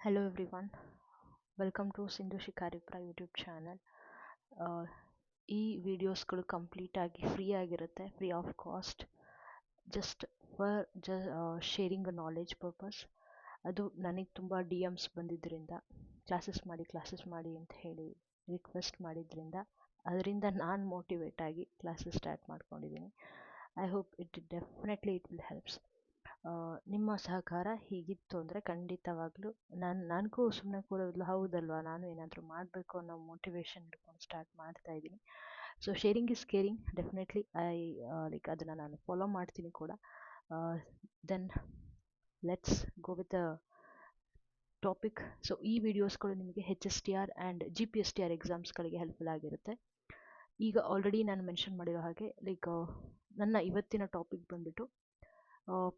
Hello everyone, welcome to Sindhu Shikaripura YouTube channel. ಈ ವಿಡಿಯೋಸ್ಗಳು complete ಆಗಿ ಫ್ರೀ ಆಗಿರುತ್ತೆ, free of cost, just for sharing a knowledge purpose. ಅದು ನನಗೆ ತುಂಬ ಡಿ ಎಮ್ಸ್ ಬಂದಿದ್ದರಿಂದ ಕ್ಲಾಸಸ್ ಮಾಡಿ ಅಂತ ಹೇಳಿ ರಿಕ್ವೆಸ್ಟ್ ಮಾಡಿದ್ರಿಂದ ಅದರಿಂದ ನಾನು ಮೋಟಿವೇಟ್ ಆಗಿ ಕ್ಲಾಸಸ್ ಸ್ಟಾರ್ಟ್ ಮಾಡ್ಕೊಂಡಿದ್ದೀನಿ. I hope definitely it will helps. ನಿಮ್ಮ ಸಹಕಾರ ಹೀಗಿತ್ತು ಅಂದರೆ ಖಂಡಿತವಾಗ್ಲೂ ನನಗೂ ಸುಮ್ಮನೆ ಕೂರೋದ್ಲು ಹೌದಲ್ವಾ, ನಾನು ಏನಾದರೂ ಮಾಡಬೇಕು ಅನ್ನೋ ಮೋಟಿವೇಶನ್ ಇಟ್ಕೊಂಡು ಸ್ಟಾರ್ಟ್ ಮಾಡ್ತಾ ಇದ್ದೀನಿ. So sharing is caring, definitely like ಅದನ್ನು ನಾನು ಫಾಲೋ ಮಾಡ್ತೀನಿ ಕೂಡ. Then let's go with the topic. So ಈ ವಿಡಿಯೋಸ್ಗಳು ನಿಮಗೆ HSTR ಆ್ಯಂಡ್ GPSTR ಎಕ್ಸಾಮ್ಸ್ಗಳಿಗೆ ಹೆಲ್ಪ್ಫುಲ್ ಆಗಿರುತ್ತೆ. ಈಗ ಆಲ್ರೆಡಿ ನಾನು ಮೆನ್ಷನ್ ಮಾಡಿರೋ ಹಾಗೆ ನನ್ನ ಇವತ್ತಿನ ಟಾಪಿಕ್ ಬಂದುಬಿಟ್ಟು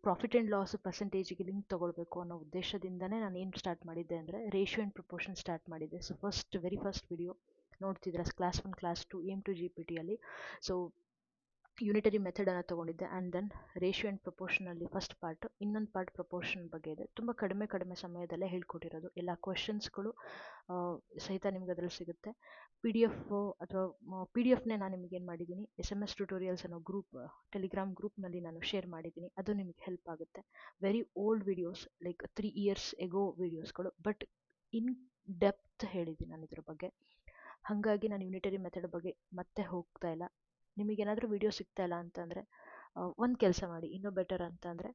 ಪ್ರಾಫಿಟ್ ಆ್ಯಂಡ್ ಲಾಸ್ ಪರ್ಸೆಂಟೇಜಿಗೆ ಲಿಂಕ್ ತೊಗೊಳ್ಬೇಕು ಅನ್ನೋ ಉದ್ದೇಶದಿಂದನೇ ನಾನು ಏನು ಸ್ಟಾರ್ಟ್ ಮಾಡಿದ್ದೆ ಅಂದರೆ ರೇಷಿಯೋ ಆ್ಯಂಡ್ ಪ್ರಪೋರ್ಷನ್ ಸ್ಟಾರ್ಟ್ ಮಾಡಿದ್ದೆ. ಸೊ ವೆರಿ ಫಸ್ಟ್ ವಿಡಿಯೋ ನೋಡ್ತಿದ್ರೆ class 1 class 2 AM to GPT so unitary ಮೆಥಡನ್ನು ತೊಗೊಂಡಿದ್ದೆ. ಆ್ಯಂಡ್ ದೆನ್ ರೇಷಿಯೋ ಆ್ಯಂಡ್ ಪ್ರಪೋರ್ಷನಲ್ಲಿ ಫಸ್ಟ್ ಪಾರ್ಟ್, ಇನ್ನೊಂದು ಪಾರ್ಟ್ ಪ್ರಪೋರ್ಷನ್ ಬಗ್ಗೆ ಇದೆ. ತುಂಬ ಕಡಿಮೆ ಸಮಯದಲ್ಲೇ ಹೇಳ್ಕೊಟ್ಟಿರೋದು, ಎಲ್ಲ ಕ್ವೆಶನ್ಸ್ಗಳು ಸಹಿತ ನಿಮ್ಗೆ ಅದರಲ್ಲಿ ಸಿಗುತ್ತೆ. PDF ಅಥವಾ PDF ನಾನು ನಿಮಗೇನು ಮಾಡಿದ್ದೀನಿ, SMS ಟ್ಯುಟೋರಿಯಲ್ಸ್ ಅನ್ನೋ ಟೆಲಿಗ್ರಾಮ್ ಗ್ರೂಪ್ನಲ್ಲಿ ನಾನು ಶೇರ್ ಮಾಡಿದ್ದೀನಿ. ಅದು ನಿಮಗೆ ಹೆಲ್ಪ್ ಆಗುತ್ತೆ. Very old videos, like 3 years ago ವಿಡಿಯೋಸ್ಗಳು, ಬಟ್ ಇನ್ ಡೆಪ್ತ್ ಹೇಳಿದ್ದೀನಿ ನಾನು ಇದ್ರ ಬಗ್ಗೆ. ಹಾಗಾಗಿ ನಾನು ಯೂನಿಟರಿ ಮೆಥಡ್ ಬಗ್ಗೆ ಮತ್ತೆ ಹೋಗ್ತಾ ಇಲ್ಲ. ನಿಮಗೇನಾದರೂ ವಿಡಿಯೋ ಸಿಗ್ತಾ ಇಲ್ಲ ಅಂತಂದರೆ ಒಂದು ಕೆಲಸ ಮಾಡಿ, ಇನ್ನೂ ಬೆಟರ್ ಅಂತಂದರೆ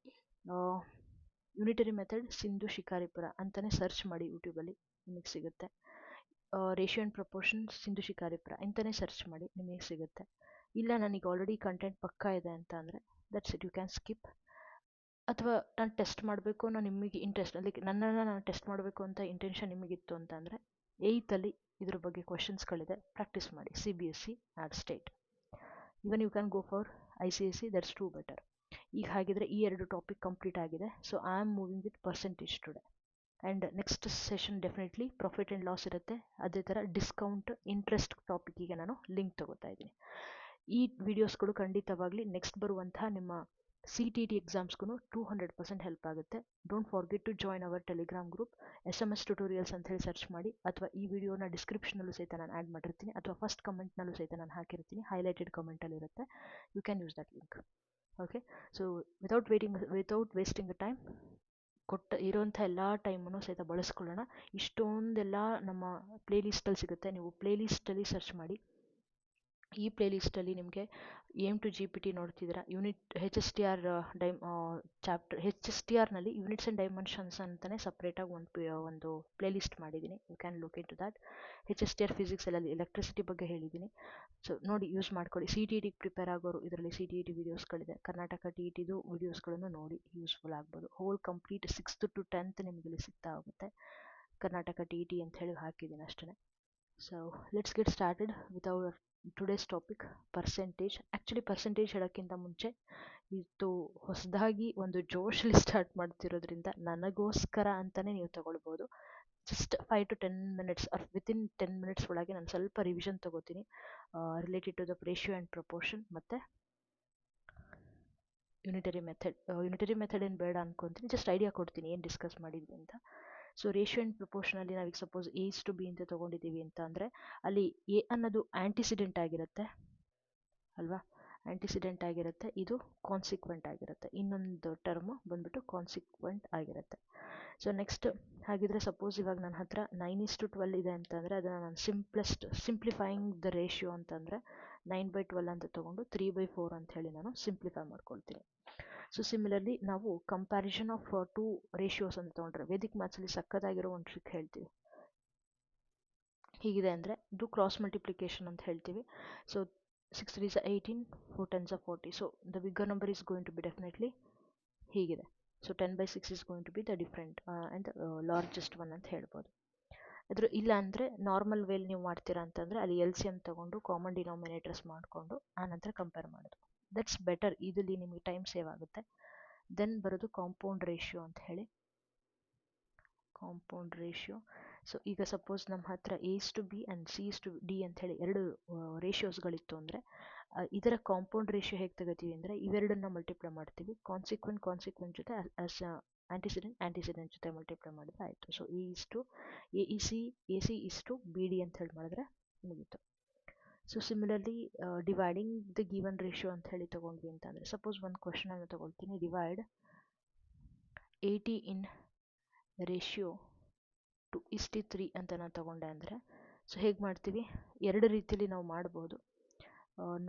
ಯೂನಿಟರಿ ಮೆಥಡ್ ಸಿಂಧು ಶಿಕಾರಿಪುರ ಅಂತಲೇ ಸರ್ಚ್ ಮಾಡಿ, ಯೂಟ್ಯೂಬಲ್ಲಿ ನಿಮಗೆ ಸಿಗುತ್ತೆ. Ratio and proportion Sindhu Shikaripura ಅಂತಲೇ ಸರ್ಚ್ ಮಾಡಿ, ನಿಮಗೆ ಸಿಗುತ್ತೆ. ಇಲ್ಲ ನನಗೆ ಆಲ್ರೆಡಿ ಕಂಟೆಂಟ್ ಪಕ್ಕಾ ಇದೆ ಅಂತ ಅಂದರೆ that's it, you can skip. ಅಥವಾ ನಾನು ಟೆಸ್ಟ್ ಮಾಡಬೇಕು ಅನ್ನೋ ನಿಮಗೆ ಇಂಟ್ರೆಸ್ಟ್, ಲೈಕ್ ನನ್ನನ್ನು ನಾನು ಟೆಸ್ಟ್ ಮಾಡಬೇಕು ಅಂತ ಇಂಟೆನ್ಷನ್ ನಿಮಗಿತ್ತು ಅಂತಂದರೆ 8th ಇದ್ರ ಬಗ್ಗೆ ಕ್ವೆಶನ್ಸ್ಗಳಿದೆ, ಪ್ರಾಕ್ಟೀಸ್ ಮಾಡಿ. CBSE and state, even you can go for ICSE, that's too better. ಈಗ ಹಾಗಿದ್ರೆ ಈ 2 ಟಾಪಿಕ್ ಕಂಪ್ಲೀಟ್ ಆಗಿದೆ. So I am moving with percentage today. And next session definitely profit and loss ಇರುತ್ತೆ. ಅದೇ ಥರ ಡಿಸ್ಕೌಂಟ್ ಇಂಟ್ರೆಸ್ಟ್ ಟಾಪಿಕ್ಕಿಗೆ ನಾನು link ತೊಗೋತಾ ಇದ್ದೀನಿ. ಈ ವಿಡಿಯೋಸ್ಗಳು ಖಂಡಿತವಾಗಲಿ ನೆಕ್ಸ್ಟ್ ಬರುವಂತಹ ನಿಮ್ಮ CTET ಎಕ್ಸಾಮ್ಸ್ಗೂ 200% ಹೆಲ್ಪ್ ಆಗುತ್ತೆ. Don't forget to join our Telegram group. SMS tutorials ಅಂತ ಹೇಳಿ ಸರ್ಚ್ ಮಾಡಿ, ಅಥವಾ ಈ ವಿಡಿಯೋನ ಡಿಸ್ಕ್ರಿಪ್ಷನಲ್ಲೂ ಸಹಿತ ನಾನು ಆ್ಯಡ್ ಮಾಡಿರ್ತೀನಿ, ಅಥವಾ ಫಸ್ಟ್ ಕಮೆಂಟ್ನಲ್ಲೂ ಸಹಿತ ನಾನು ಹಾಕಿರ್ತೀನಿ, ಹೈಲೈಟೆಡ್ ಕಮೆಂಟಲ್ಲಿ ಇರುತ್ತೆ. You can use that link. Okay, so without wasting the time, ಇರೋಂಥ ಎಲ್ಲ ಟೈಮನ್ನು ಸಹಿತ ಬಳಸ್ಕೊಳ್ಳೋಣ. ಇಷ್ಟೊಂದೆಲ್ಲ ನಮ್ಮ ಪ್ಲೇಲಿಸ್ಟಲ್ಲಿ ಸಿಗುತ್ತೆ, ನೀವು ಪ್ಲೇಲಿಸ್ಟಲ್ಲಿ ಸರ್ಚ್ ಮಾಡಿ. ಈ ಪ್ಲೇಲಿಸ್ಟಲ್ಲಿ ನಿಮಗೆ AM to GPT ನೋಡ್ತಿದ್ದೀರಾ, HSTR ಚಾಪ್ಟರ್ HSTRನಲ್ಲಿ ಯೂನಿಟ್ಸ್ ಆ್ಯಂಡ್ ಡೈಮೆನ್ಷನ್ಸ್ ಅಂತಲೇ ಸಪ್ರೇಟಾಗಿ ಒಂದು ಪ್ಲೇಲಿಸ್ಟ್ ಮಾಡಿದ್ದೀನಿ. You can look into that. HSTR ಫಿಸಿಕ್ಸಲ್ಲಿ ಎಲೆಕ್ಟ್ರಿಸಿಟಿ ಬಗ್ಗೆ ಹೇಳಿದ್ದೀನಿ. ಸೊ ನೋಡಿ, ಯೂಸ್ ಮಾಡ್ಕೊಳ್ಳಿ. CTETಗೆ ಪ್ರಿಪೇರ್ ಆಗೋರು ಇದರಲ್ಲಿ CTET ವೀಡಿಯೋಸ್ಗಳಿದೆ. ಕರ್ನಾಟಕ TETದು ವೀಡಿಯೋಸ್ಗಳನ್ನು ನೋಡಿ, ಯೂಸ್ಫುಲ್ ಆಗ್ಬೋದು. Hole complete 6th to 10th ನಿಮಗಿಲ್ಲಿ ಸಿಗ್ತಾ ಹೋಗುತ್ತೆ. ಕರ್ನಾಟಕ TET ಅಂತ ಹೇಳಿ ಹಾಕಿದ್ದೀನಿ ಅಷ್ಟೇ. So let's get started with our today's topic, percentage. Actually percentage ಹೇಳೋಕ್ಕಿಂತ ಮುಂಚೆ ಇದು ಹೊಸದಾಗಿ ಒಂದು ಜೋಶಲ್ಲಿ ಸ್ಟಾರ್ಟ್ ಮಾಡ್ತಿರೋದ್ರಿಂದ ನನಗೋಸ್ಕರ ಅಂತಲೇ ನೀವು ತಗೊಳ್ಬೋದು. Just 5 to 10 minutes or within 10 minutes ಒಳಗೆ ನಾನು ಸ್ವಲ್ಪ ರಿವಿಷನ್ ತೊಗೋತೀನಿ related to the ratio and proportion ಮತ್ತು ಯೂನಿಟರಿ ಮೆಥಡ್ ಏನು ಬೇಡ ಅನ್ಕೊತೀನಿ, ಜಸ್ಟ್ ಐಡಿಯಾ ಕೊಡ್ತೀನಿ ಏನು ಡಿಸ್ಕಸ್ ಮಾಡಿದ್ವಿ ಅಂತ. ಸೊ ರೇಷಿಯೋ ಆ್ಯಂಡ್ ಪ್ರಪೋರ್ಷನಲ್ಲಿ ನಾವೀಗ ಸಪೋಸ್ A to B ಅಂತ ತೊಗೊಂಡಿದ್ದೀವಿ ಅಂತ ಅಂದರೆ ಅಲ್ಲಿ A ಅನ್ನೋದು ಆ್ಯಂಟಿಸಿಡೆಂಟ್ ಆಗಿರುತ್ತೆ ಅಲ್ವಾ, ಆ್ಯಂಟಿಸಿಡೆಂಟ್ ಆಗಿರುತ್ತೆ, ಇದು ಕಾನ್ಸಿಕ್ವೆಂಟ್ ಆಗಿರುತ್ತೆ. ಇನ್ನೊಂದು ಟರ್ಮು ಬಂದ್ಬಿಟ್ಟು ಕಾನ್ಸಿಕ್ವೆಂಟ್ ಆಗಿರುತ್ತೆ. ಸೊ ನೆಕ್ಸ್ಟ್ ಹಾಗಿದ್ರೆ ಸಪೋಸ್ ಇವಾಗ ನನ್ನ ಹತ್ರ 9:12 ಇದೆ ಅಂತಂದರೆ ಅದನ್ನು ನಾನು ಸಿಂಪ್ಲಿಫೈಯಿಂಗ್ ದ ರೇಷಿಯೋ ಅಂತಂದರೆ 9/12 ಅಂತ ತೊಗೊಂಡು 3/4 ಅಂತ ಹೇಳಿ ನಾನು ಸಿಂಪ್ಲಿಫೈ ಮಾಡ್ಕೊಳ್ತೀನಿ. ಸೊ ಸಿಮಿಲರ್ಲಿ ನಾವು ಕಂಪ್ಯಾರಿಸನ್ ಆಫ್ 2 ರೇಷಿಯೋಸ್ ಅಂತ ತೊಗೊಂಡ್ರೆ ವೇದಿಕ್ ಮ್ಯಾಥ್ಸಲ್ಲಿ ಸಕ್ಕತ್ತಾಗಿರೋ ಒಂದು ಟ್ರಿಕ್ ಹೇಳ್ತೀವಿ. ಹೀಗಿದೆ ಅಂದರೆ ಇದು ಕ್ರಾಸ್ ಮಲ್ಟಿಪ್ಲಿಕೇಶನ್ ಅಂತ ಹೇಳ್ತೀವಿ. So 6 3s are 18, 4 10s are 40. So the bigger number is going to be definitely ಹೀಗಿದೆ. So 10/6 is going to be the different and largest one ಅಂತ ಹೇಳ್ಬೋದು. ಇಲ್ಲ ಅಂದರೆ ನಾರ್ಮಲ್ ವೇಲ್ ನೀವು ಮಾಡ್ತೀರಾ ಅಂತಂದರೆ ಅಲ್ಲಿ LCM ತೊಗೊಂಡು ಕಾಮನ್ ಡಿನಾಮಿನೇಟರ್ಸ್ ಮಾಡಿಕೊಂಡು ಆನಂತರ ಕಂಪೇರ್ ಮಾಡೋದು, ದಟ್ಸ್ ಬೆಟರ್. ಇದರಲ್ಲಿ ನಿಮಗೆ ಟೈಮ್ ಸೇವ್ ಆಗುತ್ತೆ. ದೆನ್ ಬರೋದು ಕಾಂಪೌಂಡ್ ರೇಷಿಯೋ ಅಂತ ಹೇಳಿ. ಕಾಂಪೌಂಡ್ ರೇಷಿಯೋ, ಸೊ ಈಗ ಸಪೋಸ್ ನಮ್ಮ ಹತ್ರ A to B and C to D ಅಂತ ಹೇಳಿ 2 ರೇಷಿಯೋಸ್ಗಳಿತ್ತು ಅಂದರೆ ಇದರ ಕಾಂಪೌಂಡ್ ರೇಷಿಯೋ ಹೇಗೆ ತೆಗೋತೀವಿ ಅಂದರೆ ಇವೆರಡನ್ನ ಮಲ್ಟಿಪ್ಲೈ ಮಾಡ್ತೀವಿ. ಕಾನ್ಸಿಕ್ವೆಂಟ್ ಜೊತೆ ಆ್ಯಂಟಿಸಿಡೆಂಟ್ ಜೊತೆ ಮಲ್ಟಿಪ್ಲೈ ಮಾಡಿದ್ರೆ ಆಯಿತು. ಸೊ ಎ ಇಷ್ಟು ಎ ಸಿ ಇಷ್ಟು ಬಿ ಡಿ ಅಂತ ಹೇಳಿ ಮಾಡಿದ್ರೆ ಮುಗೀತು. So similarly dividing the given ratio ಅಂತ ಹೇಳಿ ತೊಗೊಂಡ್ವಿ ಅಂತಂದರೆ, ಸಪೋಸ್ ಒಂದು ಕ್ವಶನನ್ನು ತೊಗೊಳ್ತೀನಿ, ಡಿವೈಡ್ 80 ಇನ್ ರೇಷಿಯೋ 2:3 ಅಂತ ನಾನು ತೊಗೊಂಡೆ ಅಂದರೆ, ಸೊ ಹೇಗೆ ಮಾಡ್ತೀವಿ, ಎರಡು ರೀತಿಯಲ್ಲಿ ನಾವು ಮಾಡ್ಬೋದು.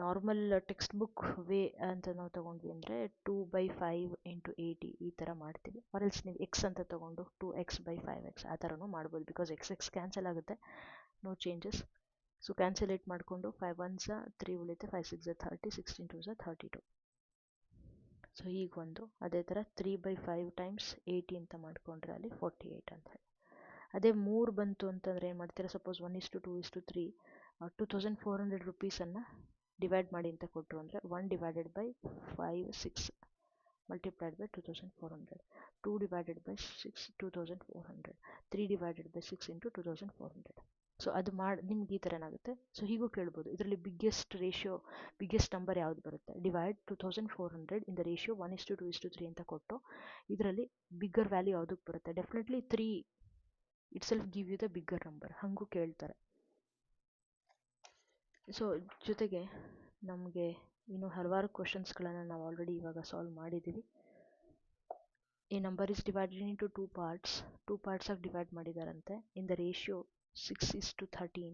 ನಾರ್ಮಲ್ ಟೆಕ್ಸ್ಟ್ ಬುಕ್ ವೇ ಅಂತ ನಾವು ತೊಗೊಂಡ್ವಿ ಅಂದರೆ 2/5 × 80 ಈ ಥರ ಮಾಡ್ತೀವಿ. ಆರ್ ಎಲ್ಸ್ ನೀವು ಎಕ್ಸ್ ಅಂತ ತೊಗೊಂಡು 2x/5x ಆ ಥರನೂ ಮಾಡ್ಬೋದು, ಬಿಕಾಸ್ ಎಕ್ಸ್ ಕ್ಯಾನ್ಸಲ್ ಆಗುತ್ತೆ, ನೋ ಚೇಂಜಸ್. ಸೊ ಕ್ಯಾನ್ಸಲೇಟ್ ಮಾಡಿಕೊಂಡು 5 1s 3 ಉಳಿಯುತ್ತೆ, 5 6 30, 16 2s 32. ಸೊ ಈಗ ಒಂದು ಅದೇ ಥರ 3/5 × 80 ಅಂತ ಮಾಡಿಕೊಂಡ್ರೆ ಅಲ್ಲಿ 48 ಅಂತ ಹೇಳಿ. ಅದೇ 3 ಬಂತು ಅಂತಂದರೆ ಏನು ಮಾಡ್ತೀರಾ, ಸಪೋಸ್ 1:2:3 2400 ರುಪೀಸನ್ನು ಡಿವೈಡ್ ಮಾಡಿ ಅಂತ ಕೊಟ್ಟರು ಅಂದರೆ 1/5 6 ಮಲ್ಟಿಪ್ಲೈಡ್ ಬೈ 2400, 2/6 2400, 3/6 × 2400. ಸೊ ಅದು ಮಾಡಿ ನಿಮ್ಗೆ ಈ ಥರ ಏನಾಗುತ್ತೆ. ಸೊ ಹೀಗೂ ಕೇಳ್ಬೋದು, ಇದರಲ್ಲಿ ಬಿಗ್ಗೆಸ್ಟ್ ನಂಬರ್ ಯಾವ್ದು ಬರುತ್ತೆ, ಡಿವೈಡ್ 2400 ಇನ್ ದ ರೇಷಿಯೋ 1:2:3 ಅಂತ ಕೊಟ್ಟು ಇದರಲ್ಲಿ ಬಿಗ್ಗರ್ ವ್ಯಾಲ್ಯೂ ಯಾವುದಕ್ಕೆ ಬರುತ್ತೆ, definitely 3 itself give you the bigger number, ಹಾಗೂ ಕೇಳ್ತಾರೆ. ಸೊ ಜೊತೆಗೆ ನಮಗೆ ಇನ್ನೂ ಹಲವಾರು ಕ್ವಶನ್ಸ್ಗಳನ್ನು ನಾವು ಆಲ್ರೆಡಿ ಇವಾಗ ಸಾಲ್ವ್ ಮಾಡಿದ್ದೀವಿ. ಈ number is divided into two ಪಾರ್ಟ್ಸಾಗಿ ಡಿವೈಡ್ ಮಾಡಿದಾರಂತೆ in the ratio 6:13.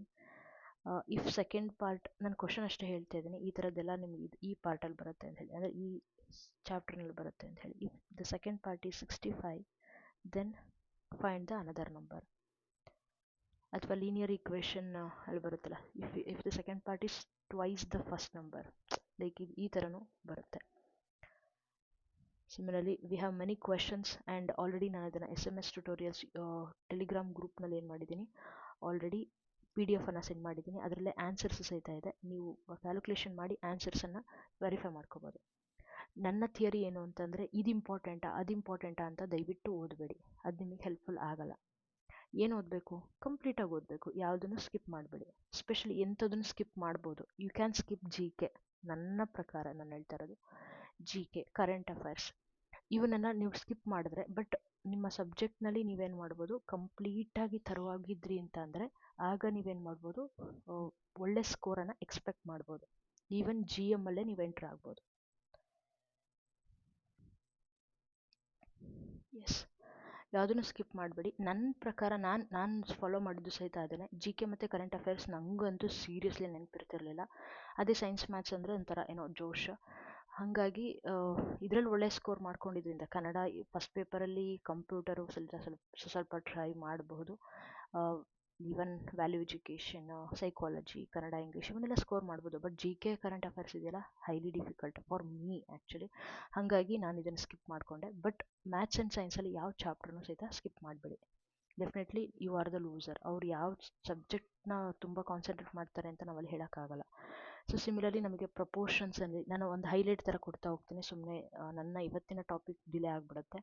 If second part, ನಾನು ಕ್ವಶನ್ ಅಷ್ಟೇ ಹೇಳ್ತಾ ಇದ್ದೀನಿ, ಈ ಥರದ್ದೆಲ್ಲ ನಿಮಗೆ ಈ ಪಾರ್ಟಲ್ಲಿ ಬರುತ್ತೆ ಅಂತ ಹೇಳಿ, ಅಂದರೆ ಈ ಚಾಪ್ಟರ್ನಲ್ಲಿ ಬರುತ್ತೆ ಅಂತ ಹೇಳಿ. If the second part is 65 then find the another number. ಅಥವಾ ಲೀನಿಯರ್ ಈಕ್ವೇಷನ್ ಅಲ್ಲಿ ಬರುತ್ತಲ್ಲ, if the second part is twice the first number, like ಈ ಥರನೂ ಬರುತ್ತೆ. Similarly we have many questions and already ನಾನು ಅದನ್ನು SMS ಟ್ಯುಟೋರಿಯಲ್ಸ್ ಟೆಲಿಗ್ರಾಮ್ ಗ್ರೂಪ್ನಲ್ಲಿ ಏನು ಮಾಡಿದ್ದೀನಿ, ಆಲ್ರೆಡಿ PDF ಅನ್ನು ಸೆಂಡ್ ಮಾಡಿದ್ದೀನಿ, ಅದರಲ್ಲೇ ಆನ್ಸರ್ಸ್ ಸಹಿತ ಇದೆ. ನೀವು ಕ್ಯಾಲ್ಕುಲೇಷನ್ ಮಾಡಿ ಆನ್ಸರ್ಸನ್ನು ವೆರಿಫೈ ಮಾಡ್ಕೋಬೋದು. ನನ್ನ ಥಿಯರಿ ಏನು ಅಂತಂದರೆ, ಇದು ಇಂಪಾರ್ಟೆಂಟಾ ಅಂತ ದಯವಿಟ್ಟು ಓದಬೇಡಿ, ಅದು ನಿಮಗೆ ಹೆಲ್ಪ್ಫುಲ್ ಆಗಲ್ಲ. ಏನು ಓದಬೇಕು, ಕಂಪ್ಲೀಟಾಗಿ ಓದಬೇಕು, ಯಾವುದನ್ನು ಸ್ಕಿಪ್ ಮಾಡಬೇಡಿ. ಸ್ಪೆಷಲಿ ಎಂಥದನ್ನು ಸ್ಕಿಪ್ ಮಾಡ್ಬೋದು, ಯು ಕ್ಯಾನ್ ಸ್ಕಿಪ್ GK. ನನ್ನ ಪ್ರಕಾರ ನಾನು ಹೇಳ್ತಾ ಇರೋದು GK, ಕರೆಂಟ್ ಅಫೇರ್ಸ್, ಇವನ್ನೆಲ್ಲ ನೀವು ಸ್ಕಿಪ್ ಮಾಡಿದ್ರೆ, ಬಟ್ ನಿಮ್ಮ ಸಬ್ಜೆಕ್ಟ್ನಲ್ಲಿ ನೀವೇನು ಮಾಡ್ಬೋದು, ಕಂಪ್ಲೀಟಾಗಿ ತರವಾಗಿದ್ರಿ ಅಂತ ಅಂದರೆ ಆಗ ನೀವೇನು ಮಾಡ್ಬೋದು, ಒಳ್ಳೆ ಸ್ಕೋರನ್ನು ಎಕ್ಸ್ಪೆಕ್ಟ್ ಮಾಡ್ಬೋದು. ಈವನ್ GM ಅಲ್ಲೇ ನೀವು ಎಂಟ್ರ್ ಆಗ್ಬೋದು. ಎಸ್, ಯಾವುದನ್ನು ಸ್ಕಿಪ್ ಮಾಡಬೇಡಿ. ನನ್ನ ಪ್ರಕಾರ ನಾನು ಫಾಲೋ ಮಾಡಿದ್ದು ಸಹಿತ ಅದನ್ನೇ. GK ಮತ್ತು ಕರೆಂಟ್ ಅಫೇರ್ಸ್ ನನಗಂತೂ ಸೀರಿಯಸ್ಲಿ ನೆನಪಿರ್ತಿರ್ಲಿಲ್ಲ. ಅದೇ ಸೈನ್ಸ್ ಮ್ಯಾಥ್ಸ್ ಅಂದರೆ ಒಂಥರ ಏನೋ ಜೋಶ್. ಹಾಗಾಗಿ ಇದರಲ್ಲಿ ಒಳ್ಳೆ ಸ್ಕೋರ್ ಮಾಡ್ಕೊಂಡಿದ್ದರಿಂದ ಕನ್ನಡ ಫಸ್ಟ್ ಪೇಪರಲ್ಲಿ, ಕಂಪ್ಯೂಟರು ಸ್ವಲ್ಪ ಟ್ರೈ ಮಾಡಬಹುದು. Even value education, psychology, Kannada, English ಇವನ್ನೆಲ್ಲ ಸ್ಕೋರ್ ಮಾಡ್ಬೋದು. ಬಟ್ GK ಕರೆಂಟ್ ಅಫೇರ್ಸ್ ಇದೆಯಲ್ಲ, highly difficult for me actually. ಹಾಗಾಗಿ ನಾನು ಇದನ್ನು ಸ್ಕಿಪ್ ಮಾಡಿಕೊಂಡೆ. ಬಟ್ ಮ್ಯಾಥ್ಸ್ ಆ್ಯಂಡ್ ಸೈನ್ಸಲ್ಲಿ ಯಾವ ಚಾಪ್ಟರ್ನೂ ಸಹಿತ ಸ್ಕಿಪ್ ಮಾಡಬೇಡಿ. Definitely you are the loser. ಅವ್ರು ಯಾವ ಸಬ್ಜೆಕ್ಟ್ನ ತುಂಬ ಕಾನ್ಸಂಟ್ರೇಟ್ ಮಾಡ್ತಾರೆ ಅಂತ ನಾವಲ್ಲಿ ಹೇಳೋಕ್ಕಾಗಲ್ಲ. ಸೊ ಸಿಮಿಲರ್ಲಿ ನಮಗೆ ಪ್ರಪೋರ್ಷನ್ಸಲ್ಲಿ ನಾನು ಒಂದು ಹೈಲೈಟ್ ಥರ ಕೊಡ್ತಾ ಹೋಗ್ತೀನಿ, ಸುಮ್ಮನೆ ನನ್ನ ಇವತ್ತಿನ ಟಾಪಿಕ್ ಡಿಲೇ ಆಗಿಬಿಡುತ್ತೆ.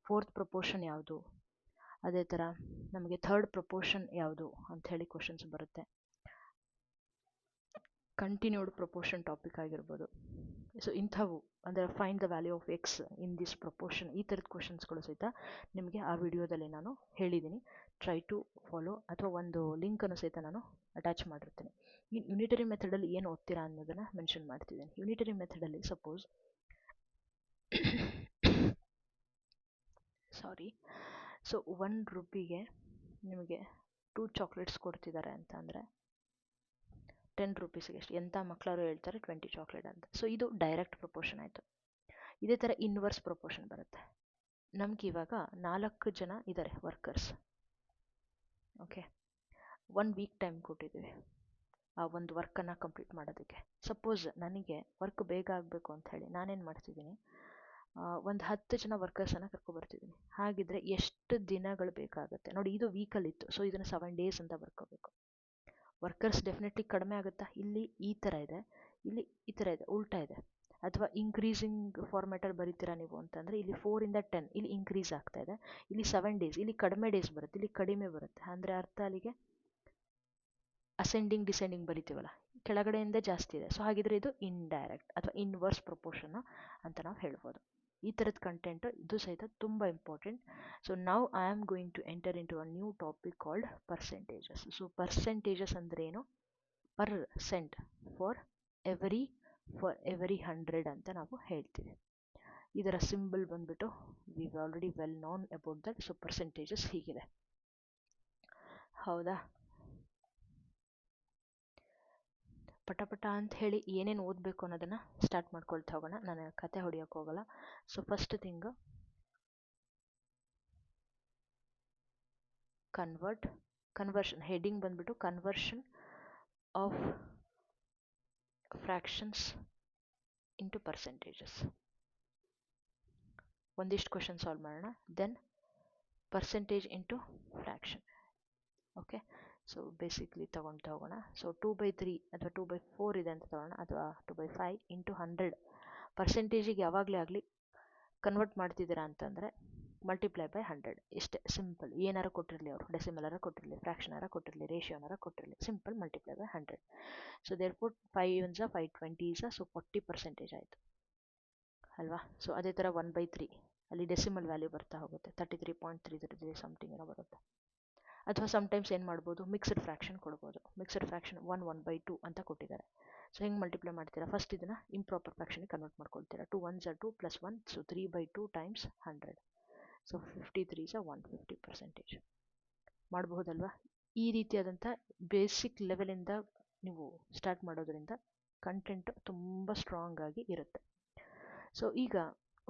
4th ಪ್ರಪೋರ್ಷನ್ ಯಾವುದು, ಅದೇ ಥರ ನಮಗೆ 3rd ಪ್ರಪೋರ್ಷನ್ ಯಾವುದು ಅಂಥೇಳಿ ಕ್ವಶನ್ಸ್ ಬರುತ್ತೆ. ಕಂಟಿನ್ಯೂಡ್ ಪ್ರಪೋರ್ಷನ್ ಟಾಪಿಕ್ ಆಗಿರ್ಬೋದು. ಸೊ ಇಂಥವು ಅಂದರೆ find the value of X in this proportion, ಈ ಥರದ ಕ್ವಶನ್ಸ್ಗಳು ಸಹಿತ ನಿಮಗೆ ಆ ವಿಡಿಯೋದಲ್ಲಿ ನಾನು ಹೇಳಿದ್ದೀನಿ. ಟ್ರೈ ಟು ಫಾಲೋ, ಅಥವಾ ಒಂದು ಲಿಂಕನ್ನು ಸಹಿತ ನಾನು ಅಟ್ಯಾಚ್ ಮಾಡಿರ್ತೀನಿ. ಈ ಯುನಿಟರಿ ಮೆಥಡಲ್ಲಿ ಏನು ಓದ್ತೀರಾ ಅನ್ನೋದನ್ನು ಮೆನ್ಷನ್ ಮಾಡ್ತಿದ್ದೀನಿ. ಯುನಿಟರಿ ಮೆಥಡಲ್ಲಿ ಸಪೋಸ್ ಸೊ 1 ರೂಪಿಗೆ ನಿಮಗೆ 2 ಚಾಕ್ಲೇಟ್ಸ್ ಕೊಡ್ತಿದ್ದಾರೆ ಅಂತ ಅಂದರೆ 10 ರೂಪೀಸ್ಗೆ ಎಷ್ಟು, ಎಂಥ ಮಕ್ಕಳಾರು ಹೇಳ್ತಾರೆ 20 ಚಾಕ್ಲೇಟ್ ಅಂತ. ಸೊ ಇದು ಡೈರೆಕ್ಟ್ ಪ್ರಪೋರ್ಷನ್ ಆಯಿತು. ಇದೇ ಥರ ಇನ್ವರ್ಸ್ ಪ್ರಪೋರ್ಷನ್ ಬರುತ್ತೆ. ನಮ್ಗೆ ಇವಾಗ 4 ಜನ ಇದ್ದಾರೆ ವರ್ಕರ್ಸ್. ಓಕೆ, 1 ವೀಕ್ ಟೈಮ್ ಕೊಟ್ಟಿದ್ದೀವಿ ಆ ಒಂದು ವರ್ಕನ್ನು ಕಂಪ್ಲೀಟ್ ಮಾಡೋದಕ್ಕೆ. ಸಪೋಸ್ ನನಗೆ ವರ್ಕ್ ಬೇಗ ಆಗಬೇಕು ಅಂತ ಹೇಳಿ ನಾನೇನು ಮಾಡ್ತಿದ್ದೀನಿ, ಒಂದು 10 ಜನ ವರ್ಕರ್ಸನ್ನು ಕರ್ಕೊಬರ್ತಿದ್ದೀನಿ. ಹಾಗಿದ್ರೆ ಎಷ್ಟು ದಿನಗಳು ಬೇಕಾಗುತ್ತೆ ನೋಡಿ. ಇದು ವೀಕಲ್ಲಿತ್ತು, ಸೊ ಇದನ್ನು 7 days ಅಂತ ಬರ್ಕೋಬೇಕು. ವರ್ಕರ್ಸ್ ಡೆಫಿನೆಟ್ಲಿ ಕಡಿಮೆ ಆಗುತ್ತಾ, ಇಲ್ಲಿ ಈ ಥರ ಇದೆ, ಇಲ್ಲಿ ಈ ಥರ ಇದೆ, ಉಲ್ಟಾ ಇದೆ. ಅಥವಾ ಇನ್ಕ್ರೀಸಿಂಗ್ ಫಾರ್ಮ್ಯಾಟಲ್ಲಿ ಬರೀತೀರಾ ನೀವು ಅಂತಂದರೆ ಇಲ್ಲಿ 4 ಇಂದ 10, ಇಲ್ಲಿ ಇನ್ಕ್ರೀಸ್ ಆಗ್ತಾ ಇದೆ. ಇಲ್ಲಿ 7 days, ಇಲ್ಲಿ ಕಡಿಮೆ ಡೇಸ್ ಬರುತ್ತೆ, ಇಲ್ಲಿ ಕಡಿಮೆ ಬರುತ್ತೆ. ಅಂದರೆ ಅರ್ಥ ಅಲ್ಲಿಗೆ ಅಸೆಂಡಿಂಗ್ ಡಿಸೆಂಡಿಂಗ್ ಬರಿತೀವಲ್ಲ, ಕೆಳಗಡೆಯಿಂದ ಜಾಸ್ತಿ ಇದೆ. ಸೊ ಹಾಗಿದ್ರೆ ಇದು ಇಂಡೈರೆಕ್ಟ್ ಅಥವಾ ಇನ್ವರ್ಸ್ ಪ್ರಪೋರ್ಷನ್ ಅಂತ ನಾವು ಹೇಳ್ಬೋದು. ಈ ಥರದ ಕಂಟೆಂಟ್ ಇದು ಸಹಿತ ತುಂಬ important. So now I am going to enter into a new topic called percentages. So percentages ಅಂದ್ರೆ ಏನು? ಪರ್ಸೆಂಟ್ ಫಾರ್ ಎವರಿ 100 ಅಂತ ನಾವು ಹೇಳ್ತೀವಿ. ಇದರ ಸಿಂಬಲ್ ಬಂದ್ಬಿಟ್ಟು we already well known about that. So percentages ಹೀಗಿದೆ, ಹೌದಾ? ಪಟ ಅಂತ ಹೇಳಿ ಏನೇನು ಓದಬೇಕು ಅನ್ನೋದನ್ನು ಸ್ಟಾರ್ಟ್ ಮಾಡ್ಕೊಳ್ತಾ ಹೋಗೋಣ. ನಾನು ಕತೆ ಹೊಡಿಯೋಕೆ ಹೋಗಲ್ಲ. So first thing, conversion heading ಬಂದ್ಬಿಟ್ಟು conversion of fractions into percentages. ಒಂದಿಷ್ಟು ಕ್ವಶನ್ ಸಾಲ್ವ್ ಮಾಡೋಣ. Then percentage into fraction. Okay, so basically ತೊಗೊಳ್ತಾ ಹೋಗೋಣ. ಸೊ 2/3 ಅಥವಾ 2/4 ಇದೆ ಅಂತ ತಗೋಣ, ಅಥವಾ 2/5 ಇಂಟು 100. ಪರ್ಸೆಂಟೇಜಿಗೆ ಯಾವಾಗಲೇ ಆಗಲಿ ಕನ್ವರ್ಟ್ ಮಾಡ್ತಿದ್ದೀರಾ ಅಂತಂದರೆ ಮಲ್ಟಿಪ್ಲೈ ಬೈ 100. ಇಷ್ಟೇ ಸಿಂಪಲ್. ಏನಾರು ಕೊಟ್ಟಿರಲಿ, ಅವರು ಡೆಸಿಮಲಾರ ಕೊಟ್ಟಿರಲಿ, ಫ್ರ್ಯಾಕ್ಷನಾರ ಕೊಟ್ಟಿರಲಿ, ರೇಷಿಯೋನಾರ ಕೊಟ್ಟಿರಲಿ, simple multiply by 100. So therefore 5 1s 5 20s, so 40% ಆಯಿತು ಅಲ್ವಾ? ಸೊ ಅದೇ ಥರ 1/3 ಅಲ್ಲಿ ಡೆಸಿಮಲ್ ವ್ಯಾಲ್ಯೂ ಬರ್ತಾ ಹೋಗುತ್ತೆ, 33.33 ಸಮಥಿಂಗ್ ಏನೋ ಬರುತ್ತೆ. ಅಥವಾ ಸಮ್ಟೈಮ್ಸ್ ಏನು ಮಾಡ್ಬೋದು, ಮಿಕ್ಸ್ಡ್ ಫ್ರ್ಯಾಕ್ಷನ್ ಕೊಡ್ಬೋದು. ಮಿಕ್ಸ್ಡ್ ಫ್ರ್ಯಾಕ್ಷನ್ 1/2 ಅಂತ ಕೊಟ್ಟಿದ್ದಾರೆ. ಸೊ ಹೆಂಗೆ ಮಲ್ಟಿಪ್ಲೈ ಮಾಡ್ತೀರಾ? ಫಸ್ಟ್ ಇದನ್ನು ಇಂಪ್ರಾಪರ್ ಫ್ರ್ಯಾಕ್ಷನ್ಗೆ ಕನ್ವರ್ಟ್ ಮಾಡ್ಕೊಳ್ತೀರಾ. 2 1s 2 + 1, ಸೊ 3/2 × 100. ಸೊ 53s 150% ಮಾಡಬಹುದಲ್ವಾ? ಈ ರೀತಿಯಾದಂಥ ಬೇಸಿಕ್ ಲೆವೆಲಿಂದ ನೀವು ಸ್ಟಾರ್ಟ್ ಮಾಡೋದ್ರಿಂದ ಕಂಟೆಂಟ್ ತುಂಬ ಸ್ಟ್ರಾಂಗ್ ಆಗಿ ಇರುತ್ತೆ. ಸೊ ಈಗ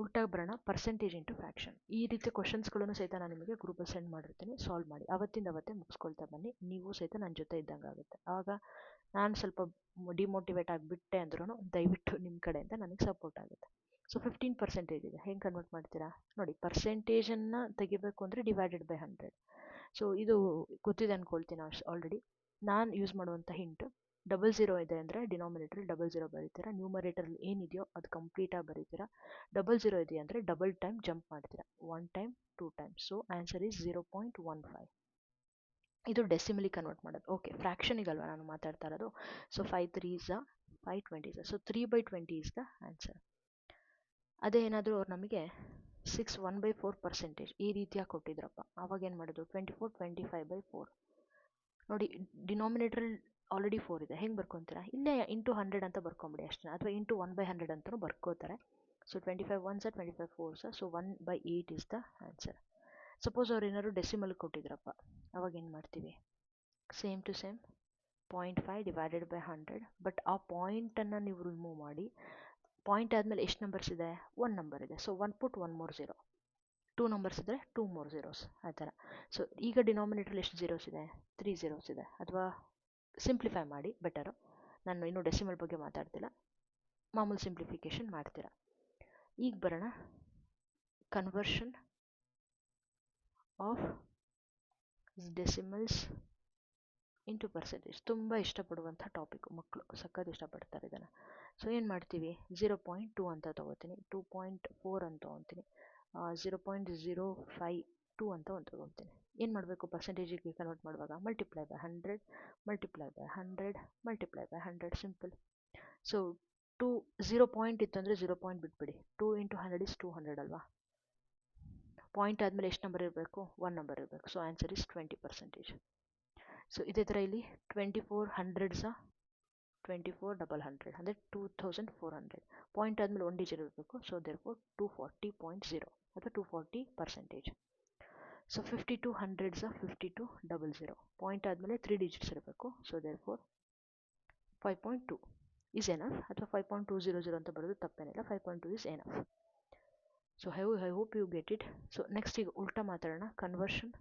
ಉಲ್ಟಾಗಿ ಬರೋಣ, ಪರ್ಸೆಂಟೇಜ್ ಇಂಟು ಫ್ರ್ಯಾಕ್ಷನ್. ಈ ರೀತಿ ಕ್ವಶನ್ಸ್ಗಳನ್ನು ಸಹಿತ ನಾನು ನಿಮಗೆ ಗ್ರೂಪಲ್ಲಿ ಸೆಂಡ್ ಮಾಡಿರ್ತೀನಿ, ಸಾಲ್ವ್ ಮಾಡಿ. ಅವತ್ತಿಂದ ಅವತ್ತೇ ಮುಗಿಸ್ಕೊಳ್ತಾ ಬನ್ನಿ. ನೀವು ಸಹಿತ ನನ್ನ ಜೊತೆ ಇದ್ದಂಗೆ ಆಗುತ್ತೆ. ಆಗ ನಾನು ಸ್ವಲ್ಪ ಡಿಮೋಟಿವೇಟ್ ಆಗಿಬಿಟ್ಟೆ ಅಂದ್ರೂ ದಯವಿಟ್ಟು ನಿಮ್ಮ ಕಡೆಯಿಂದ ನನಗೆ ಸಪೋರ್ಟ್ ಆಗುತ್ತೆ. ಸೊ 15% ಇದೆ, ಹೆಂಗೆ ಕನ್ವರ್ಟ್ ಮಾಡ್ತೀರಾ ನೋಡಿ. ಪರ್ಸೆಂಟೇಜನ್ನು ತೆಗಿಬೇಕು ಅಂದರೆ ಡಿವೈಡೆಡ್ ಬೈ 100. ಸೊ ಇದು ಗೊತ್ತಿದೆ ಅಂದ್ಕೊಳ್ತೀನಿ ಆಲ್ರೆಡಿ. ನಾನು ಯೂಸ್ ಮಾಡುವಂಥ ಹಿಂಟ್, 00 ಇದೆ ಅಂದರೆ ಡಿನಾಮಿನೇಟರ್ 00 ಬರೀತೀರಾ, ನ್ಯೂಮರೇಟರಲ್ಲಿ ಏನಿದೆಯೋ ಅದು ಕಂಪ್ಲೀಟಾಗಿ ಬರೀತೀರಾ. 00 ಇದೆ ಅಂದರೆ ಡಬಲ್ ಟೈಮ್ ಜಂಪ್ ಮಾಡ್ತೀರಾ, 1 time 2 times. So answer is 0.15. ಇದು ಡೆಸಿಮಲಿ ಕನ್ವರ್ಟ್ ಮಾಡೋದು. ಓಕೆ, ಫ್ರ್ಯಾಕ್ಷನಿಗಲ್ವ ನಾನು ಮಾತಾಡ್ತಾ ಇರೋದು. So 5 3s 5 20s, so 3/20 is the answer. ಅದೇ ಏನಾದರೂ ಅವ್ರು ನಮಗೆ 6 1/4% ಈ ರೀತಿಯಾಗಿ ಕೊಟ್ಟಿದ್ರಪ್ಪ, ಆವಾಗ ಏನು ಮಾಡೋದು? 24 25/4 ನೋಡಿ. ಡಿನಾಮಿನೇಟ್ರಲ್ಲಿ ಆಲ್ರೆಡಿ 4 ಇದೆ, ಹೆಂಗೆ ಬರ್ಕೊತೀರಾ? ಇಲ್ಲೇ ಇಂಟು 100 ಅಂತ ಬರ್ಕೊಂಬಿಡಿ ಅಷ್ಟೇ, ಅಥವಾ ಇಂಟು 1/100 ಅಂತಲೂ ಬರ್ಕೋತಾರೆ. So 25 1s 25 4s, so 1/8 is the answer. Suppose ಅವ್ರು ಏನಾದ್ರು ಡೆಸಿಮಲ್ ಕೊಟ್ಟಿದ್ರಪ್ಪ, ಅವಾಗ ಏನು ಮಾಡ್ತೀವಿ? Same to same 0.5 divided by 100. But ಆ ಪಾಯಿಂಟನ್ನು ನೀವು ರಿಮೂವ್ ಮಾಡಿ. ಪಾಯಿಂಟ್ ಆದಮೇಲೆ ಎಷ್ಟು ನಂಬರ್ಸ್ ಇದೆ? 1 ನಂಬರ್ ಇದೆ. ಸೊ 1 ಪುಟ್ 1 more 0. 2 ನಂಬರ್ಸ್ ಇದ್ದರೆ 2 more zeros, ಆ ಥರ. ಸೊ ಈಗ ಡಿನಾಮಿನೇಟ್ರಲ್ಲಿ ಎಷ್ಟು ಜೀರೋಸ್ ಇದೆ? 3 zeros ಇದೆ. ಅಥವಾ ಸಿಂಪ್ಲಿಫೈ ಮಾಡಿ ಬೆಟರು. ನಾನು ಇನ್ನೂ ಡೆಸಿಮಲ್ ಬಗ್ಗೆ ಮಾತಾಡ್ತಿಲ್ಲ, ಮಾಮೂಲು ಸಿಂಪ್ಲಿಫಿಕೇಷನ್ ಮಾಡ್ತೀರಾ. ಈಗ ಬರೋಣ, conversion of decimals into percentage. ತುಂಬ ಇಷ್ಟಪಡುವಂಥ ಟಾಪಿಕ್, ಮಕ್ಕಳು ಸಖತ್ ಇಷ್ಟಪಡ್ತಾರೆ ಇದನ್ನು. ಸೊ ಏನು ಮಾಡ್ತೀವಿ? 0.2 ಅಂತ ತೊಗೋತೀನಿ, 2.4 ಅಂತ ತೊಗೊತೀನಿ, 0.052 ಅಂತ ಒಂದು ತೊಗೊತೀನಿ. ಏನು ಮಾಡಬೇಕು? ಪರ್ಸೆಂಟೇಜಿಗೆ ಕನ್ವರ್ಟ್ ಮಾಡುವಾಗ multiply by 100 multiply by 100 multiply by 100, simple. So 0 point ಇತ್ತು ಅಂದರೆ 0 ಪಾಯಿಂಟ್ ಬಿಟ್ಬಿಡಿ. 2 × 100 is 200 ಅಲ್ವಾ? ಪಾಯಿಂಟ್ ಆದಮೇಲೆ ಎಷ್ಟು ನಂಬರ್ ಇರಬೇಕು? 1 ನಂಬರ್ ಇರಬೇಕು. So answer is 20%. ಸೊ ಇದೇ ಥರ ಇಲ್ಲಿ 24 100s 24 100 ಅಂದರೆ 2400. ಪಾಯಿಂಟ್ ಆದಮೇಲೆ 1 ಡಿಜಿಟ್ ಇರಬೇಕು. ಸೊ ದೇರ್ಫೋರ್ 240.0 ಅಥವಾ 240%. So 52 100s 52 00. ಪಾಯಿಂಟ್ ಆದಮೇಲೆ 3 ಡಿಜಿಟ್ಸ್ ಇರಬೇಕು. ಸೊ ದೇರ್ಫೋರ್ 5.2 ಈಸ್ ಎನಫ್, ಅಥವಾ 5.200 ಅಂತ ಬರೋದು ತಪ್ಪೇನಿಲ್ಲ. 5.2 is enough. So I hope you get it. So next ಈಗ ಉಲ್ಟಾ ಮಾತಾಡೋಣ, conversion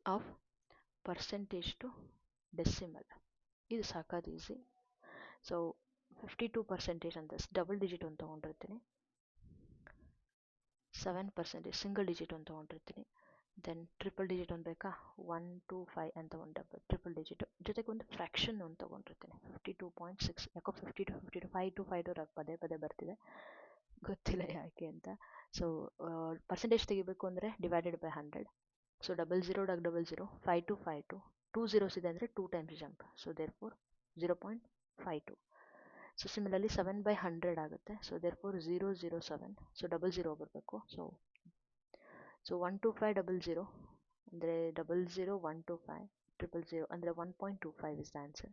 of percentage to decimal. ಇದು ಸಾಕಾದ ಈಸಿ. ಸೊ 52% ಅಂತ ಡಬಲ್ ಡಿಜಿಟ್ ಒಂದು ತೊಗೊಂಡಿರ್ತೀನಿ, 7% ಸಿಂಗಲ್ ಡಿಜಿಟ್ ಒಂದು ತೊಗೊಂಡಿರ್ತೀನಿ, ದೆನ್ ಟ್ರಿಪಲ್ ಡಿಜಿಟ್ ಒಂದು ಬೇಕಾ? 1 2 5 ಅಂತ ಒಂದು ಟ್ರಿಪಲ್ ಡಿಜಿಟ್ ಜೊತೆಗೆ ಒಂದು ಫ್ರ್ಯಾಕ್ಷನ್ ಒಂದು ತೊಗೊಂಡಿರ್ತೀನಿ, 52.6. ಯಾಕೋ 52 52 5 2 5 2 ಪದೇ ಪದೇ ಬರ್ತಿದೆ, ಗೊತ್ತಿಲ್ಲ ಯಾಕೆ ಅಂತ. ಸೊ ಪರ್ಸೆಂಟೇಜ್ ತೆಗಿಬೇಕು ಅಂದರೆ ಡಿವೈಡೆಡ್ ಬೈ 100. ಸೊ 00 00 52 52 2 zeros ಇದೆ ಅಂದರೆ 2 times jump. So therefore 0.52. So similarly 7/100 ಆಗುತ್ತೆ. ಸೊ ದೇರ್ಫೋರ್ 007, ಸೊ 00 ಬರಬೇಕು. ಸೊ 12500 ಅಂದರೆ 00125 ಅಂದರೆ 1.25 ಇಸ್ ದ ಆನ್ಸರ್.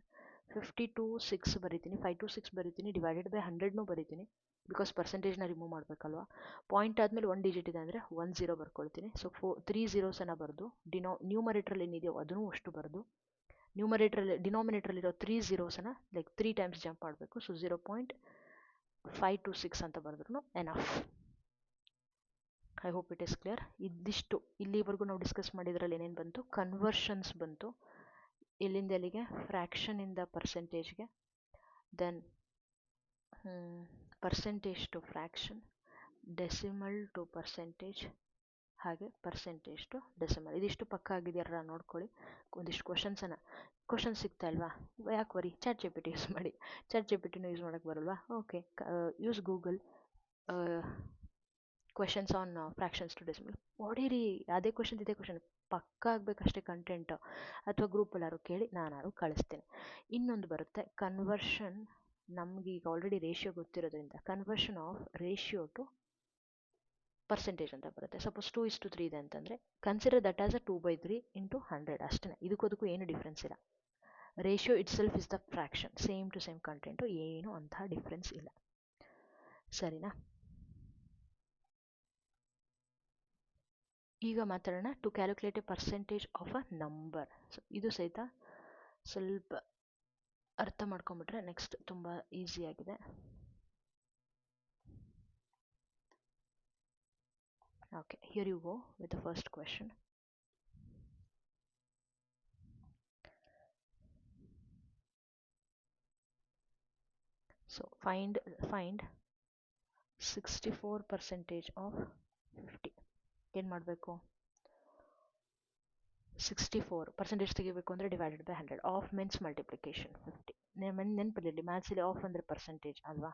52 ಬರಿತೀನಿ, 526 ಬರಿತೀನಿ, ಡಿವೈಡೆಡ್ ಬೈ 100 ಬರಿತೀನಿ, ಬಿಕಾಸ್ ಪರ್ಸೆಂಟೇಜ್ನ ರಿಮೂವ್ ಮಾಡಬೇಕಲ್ವಾ. ಪಾಯಿಂಟ್ ಆದಮೇಲೆ 1 ಡಿಜಿಟ್ ಇದೆ ಅಂದರೆ 10 ಬರ್ಕೊಳ್ತೀನಿ. ಸೊ 3 zeros ಬರೆದು ನ್ಯೂಮರೇಟ್ರಲ್ಲಿ ಏನಿದೆಯೋ ಅದನ್ನು ಅಷ್ಟು ಬರೆದು ಡಿನಾಮಿನೇಟ್ರಲ್ಲಿರೋ 3 zeros ಲೈಕ್ 3 ಟೈಮ್ಸ್ ಜಂಪ್ ಮಾಡಬೇಕು. ಸೊ 0.526 ಅಂತ ಬರೆದ್ರು enough. I hope it is clear. ಇದಿಷ್ಟು ಇಲ್ಲಿವರೆಗೂ ನಾವು ಡಿಸ್ಕಸ್ ಮಾಡಿದ್ರಲ್ಲಿ ಏನೇನು ಬಂತು, ಕನ್ವರ್ಷನ್ಸ್ ಬಂತು, ಇಲ್ಲಿಂದ ಎಲ್ಲಿಗೆ, ಫ್ರ್ಯಾಕ್ಷನಿಂದ ಪರ್ಸೆಂಟೇಜ್ಗೆ, then percentage to fraction, decimal to percentage, ಹಾಗೆ ಪರ್ಸೆಂಟೇಜ್ ಟು ಡೆಸಿಮಲ್. ಇದಿಷ್ಟು ಪಕ್ಕ ಆಗಿದೆಯಲ್ಲ ನೋಡ್ಕೊಳ್ಳಿ. ಒಂದಿಷ್ಟು ಕ್ವಶನ್ಸ್ ಸಿಗ್ತಾ ಇಲ್ವಾ, ಯಾಕೆ worry, chat G P T use ಮಾಡಿ. ಚಾಟ್ ಜಿ ಪಿ ಟಿನೂ ಯೂಸ್ ಮಾಡೋಕ್ಕೆ ಬರಲ್ವಾ, okay, use Google questions on fractions to decimal ಹೊಡೀರಿ. ಅದೇ ಕ್ವಶನ್ ಇದೇ ಕ್ವಶನ್ ಪಕ್ಕ ಆಗಬೇಕಷ್ಟೇ ಕಂಟೆಂಟ್, ಅಥವಾ ಗ್ರೂಪಲ್ಲಿ ಯಾರು ಕೇಳಿ ನಾನು ಕಳಿಸ್ತೀನಿ. ಇನ್ನೊಂದು ಬರುತ್ತೆ ಕನ್ವರ್ಷನ್. ನಮ್ಗೆ ಈಗ ಆಲ್ರೆಡಿ ರೇಷಿಯೋ ಗೊತ್ತಿರೋದ್ರಿಂದ conversion of ratio to percentage ಅಂತ ಬರುತ್ತೆ. ಸಪೋಸ್ 2:3 ಇದೆ ಅಂತಂದರೆ consider that as a 2/3 into 100 ಅಷ್ಟೇ. ಇದಕ್ಕೂ ಏನು ಡಿಫ್ರೆನ್ಸ್ ಇಲ್ಲ. Ratio itself is the fraction, same to same content, ಏನು ಅಂತಹ ಡಿಫ್ರೆನ್ಸ್ ಇಲ್ಲ. ಸರಿನಾ? ಈಗ ಮಾತಾಡೋಣ to calculate a percentage of a number. So ಇದು ಸಹಿತ ಸ್ವಲ್ಪ ಅರ್ಥ ಮಾಡ್ಕೊಂಬಿಟ್ರೆ ನೆಕ್ಸ್ಟ್ ತುಂಬ ಈಸಿಯಾಗಿದೆ. Okay, here you go with the first question. So find 64% of 50. ಏನು ಮಾಡಬೇಕು, 64% ತೆಗಿಬೇಕು ಅಂದರೆ divided by 100. Of means multiplication 50. ನೆನಪಲ್ಲಿರಲಿ, ಮ್ಯಾಥ್ಸಲ್ಲಿ ಆಫ್ ಅಂದರೆ ಪರ್ಸೆಂಟೇಜ್ ಅಲ್ವಾ.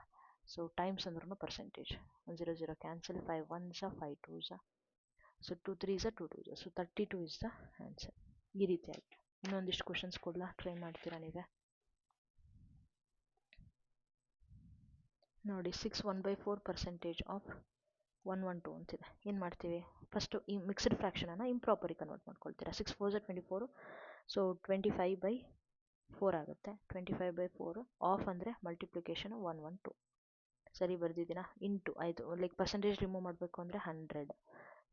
ಸೊ ಟೈಮ್ಸ್ ಅಂದ್ರೂ percentage. 1 0 0 cancel, 5 1s 5 2s, so 2 3s 2 2s, so 32 is the answer. ಈ ರೀತಿಯಾಗಿ ಇನ್ನೊಂದಿಷ್ಟು ಕ್ವಶನ್ಸ್ ಕೊಡಲಾ, ಟ್ರೈ ಮಾಡ್ತೀರಾ ನೀವೇ ನೋಡಿ. 6 1/4% ಆಫ್ 112 ಅಂತಿದೆ. ಏನು ಮಾಡ್ತೀವಿ, ಫಸ್ಟು ಈ ಮಿಕ್ಸ್ಡ್ ಫ್ರ್ಯಾಕ್ಷನನ್ನು ಇಂಪ್ರಾಪರಿಗೆ ಕನ್ವರ್ಟ್ ಮಾಡ್ಕೊಳ್ತೀರಾ. 6 4s 24, ಸೊ 25/4 ಆಗುತ್ತೆ. 25/4 ಆಫ್ ಅಂದರೆ ಮಲ್ಟಿಪ್ಲಿಕೇಶನ್ 112. ಸರಿ ಬರ್ದಿದ್ದೀನಾ? ಇಂಟು ಆಯಿತು, ಲೈಕ್ ಪರ್ಸೆಂಟೇಜ್ ರಿಮೂವ್ ಮಾಡಬೇಕು ಅಂದರೆ 100.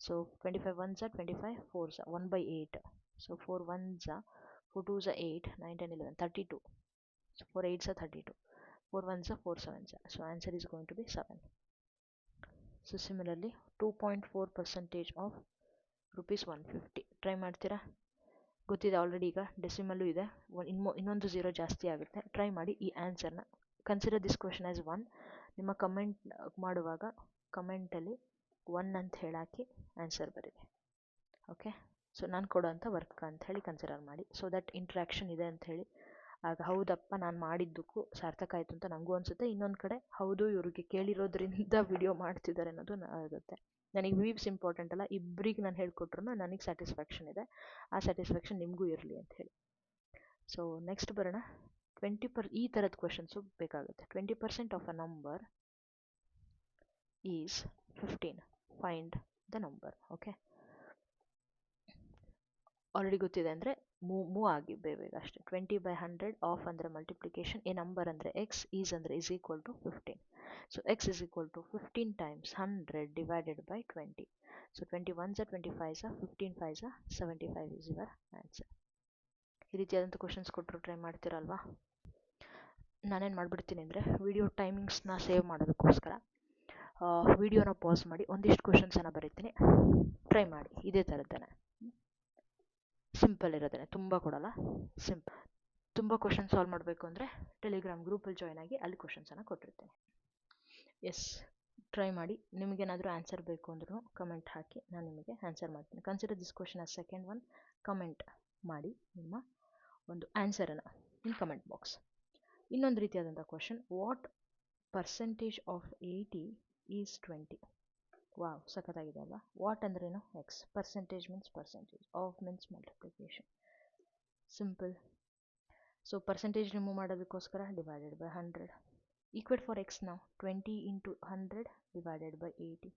So 25 1s 25, 4s 1/8, so 4 1s 4 2s 8 9 10 11 32, so 4 8s 32, 4 1s 4 7s, so answer is going to be 7. So similarly 2.4% of rupees 150. Try ಮಾಡ್ತೀರಾ? ಗೊತ್ತಿದೆ already. ಈಗ ಡೆಸಿಮಲ್ಲು ಇದೆ, ಇನ್ನೊಂದು 0 ಜಾಸ್ತಿ ಆಗುತ್ತೆ. ಟ್ರೈ ಮಾಡಿ ಈ ಆನ್ಸರ್ನ. Consider this question as 1. ನಿಮ್ಮ ಕಮೆಂಟ್ ಮಾಡುವಾಗ ಕಮೆಂಟಲ್ಲಿ 1 ಅಂತ ಹೇಳಾಕಿ ಆನ್ಸರ್ ಬರೀರಿ. ಓಕೆ, ಸೊ ನಾನು ಕೊಡೋಂಥ ವರ್ಕ್ ಅಂತ ಹೇಳಿ ಕನ್ಸಿಡರ್ ಮಾಡಿ, ಸೊ ದಟ್ ಇಂಟ್ರ್ಯಾಕ್ಷನ್ ಇದೆ ಅಂತ ಹೇಳಿ. ಆಗ ಹೌದಪ್ಪ ನಾನು ಮಾಡಿದ್ದಕ್ಕೂ ಸಾರ್ಥಕ ಆಯಿತು ಅಂತ ನನಗೂ ಅನಿಸುತ್ತೆ. ಇನ್ನೊಂದು ಕಡೆ ಹೌದು ಇವ್ರಿಗೆ ಕೇಳಿರೋದ್ರಿಂದ ವಿಡಿಯೋ ಮಾಡ್ತಿದ್ದಾರೆ ಅನ್ನೋದು ಆಗುತ್ತೆ. ನನಗೆ ವ್ಯೂವ್ಸ್ ಇಂಪಾರ್ಟೆಂಟ್ ಅಲ್ಲ, ಇಬ್ಬರಿಗೆ ನಾನು ಹೇಳ್ಕೊಟ್ರು ನನಗೆ ಸ್ಯಾಟಿಸ್ಫ್ಯಾಕ್ಷನ್ ಇದೆ. ಆ ಸ್ಯಾಟಿಸ್ಫ್ಯಾಕ್ಷನ್ ನಿಮಗೂ ಇರಲಿ ಅಂತ ಹೇಳಿ. ಸೊ ನೆಕ್ಸ್ಟ್ ಬರೋಣ. ಈ ಥರದ ಕ್ವೆಶನ್ಸು ಬೇಕಾಗುತ್ತೆ. 20% of a number is 15. Find the number. Okay, already ಗೊತ್ತಿದೆ ಅಂದರೆ ಮೂವ್ ಆಗಿ ಬೇಗ ಅಷ್ಟೇ. 20/100 ಆಫ್ ಅಂದರೆ ಮಲ್ಟಿಪ್ಲಿಕೇಶನ್, ಎ ನಂಬರ್ ಅಂದರೆ ಎಕ್ಸ್, ಈಸ್ ಅಂದರೆ is equal to 15. So x is equal to 15 times 100 divided by 20. So 20 1s 25s 15 5s 75 is your answer. ಈ ರೀತಿಯಾದಂಥ ಕ್ವಶನ್ಸ್ ಕೊಟ್ಟರು ಟ್ರೈ ಮಾಡ್ತೀರಲ್ವಾ? ನಾನೇನು ಮಾಡಿಬಿಡ್ತೀನಿ ಅಂದರೆ ವಿಡಿಯೋ ಟೈಮಿಂಗ್ಸ್ನ ಸೇವ್ ಮಾಡೋದಕ್ಕೋಸ್ಕರ ವಿಡಿಯೋನ ಪಾಸ್ ಮಾಡಿ ಒಂದಿಷ್ಟು ಕ್ವಶನ್ಸನ್ನು ಬರೀತೀನಿ. ಟ್ರೈ ಮಾಡಿ ಇದೇ ಥರದ್ದೇನೆ, ಸಿಂಪಲ್ ಇರೋದೇ, ತುಂಬ ಕೊಡಲ್ಲ, ಸಿಂಪಲ್. ತುಂಬ ಕ್ವಶನ್ ಸಾಲ್ವ್ ಮಾಡಬೇಕು ಅಂದರೆ ಟೆಲಿಗ್ರಾಮ್ ಗ್ರೂಪಲ್ಲಿ ಜಾಯ್ನ್ ಆಗಿ ಅಲ್ಲಿ ಕ್ವಶನ್ಸನ್ನು ಕೊಟ್ಟಿರ್ತೀನಿ. ಎಸ್, ಟ್ರೈ ಮಾಡಿ. ನಿಮಗೇನಾದರೂ ಆನ್ಸರ್ ಬೇಕು ಅಂದ್ರೂ ಕಮೆಂಟ್ ಹಾಕಿ, ನಾನು ನಿಮಗೆ ಆನ್ಸರ್ ಮಾಡ್ತೀನಿ. Consider this question as second one. Comment ಮಾಡಿ ನಿಮ್ಮ ಒಂದು ಆನ್ಸರನ್ನು ಇನ್ ಕಮೆಂಟ್ ಬಾಕ್ಸ್. ಇನ್ನೊಂದು ರೀತಿಯಾದಂಥ question, what percentage of 80 is 20? Wow, ಸಖತ್ತಾಗಿದೆ ಅಲ್ವಾ? ವಾಟ್ ಅಂದ್ರೇನು? X. Percentage means percentage, of means multiplication. Simple. So percentage remove ಮಾಡೋದಕ್ಕೋಸ್ಕರ divided by 100. equate for x now. 20 into 100 divided by 80.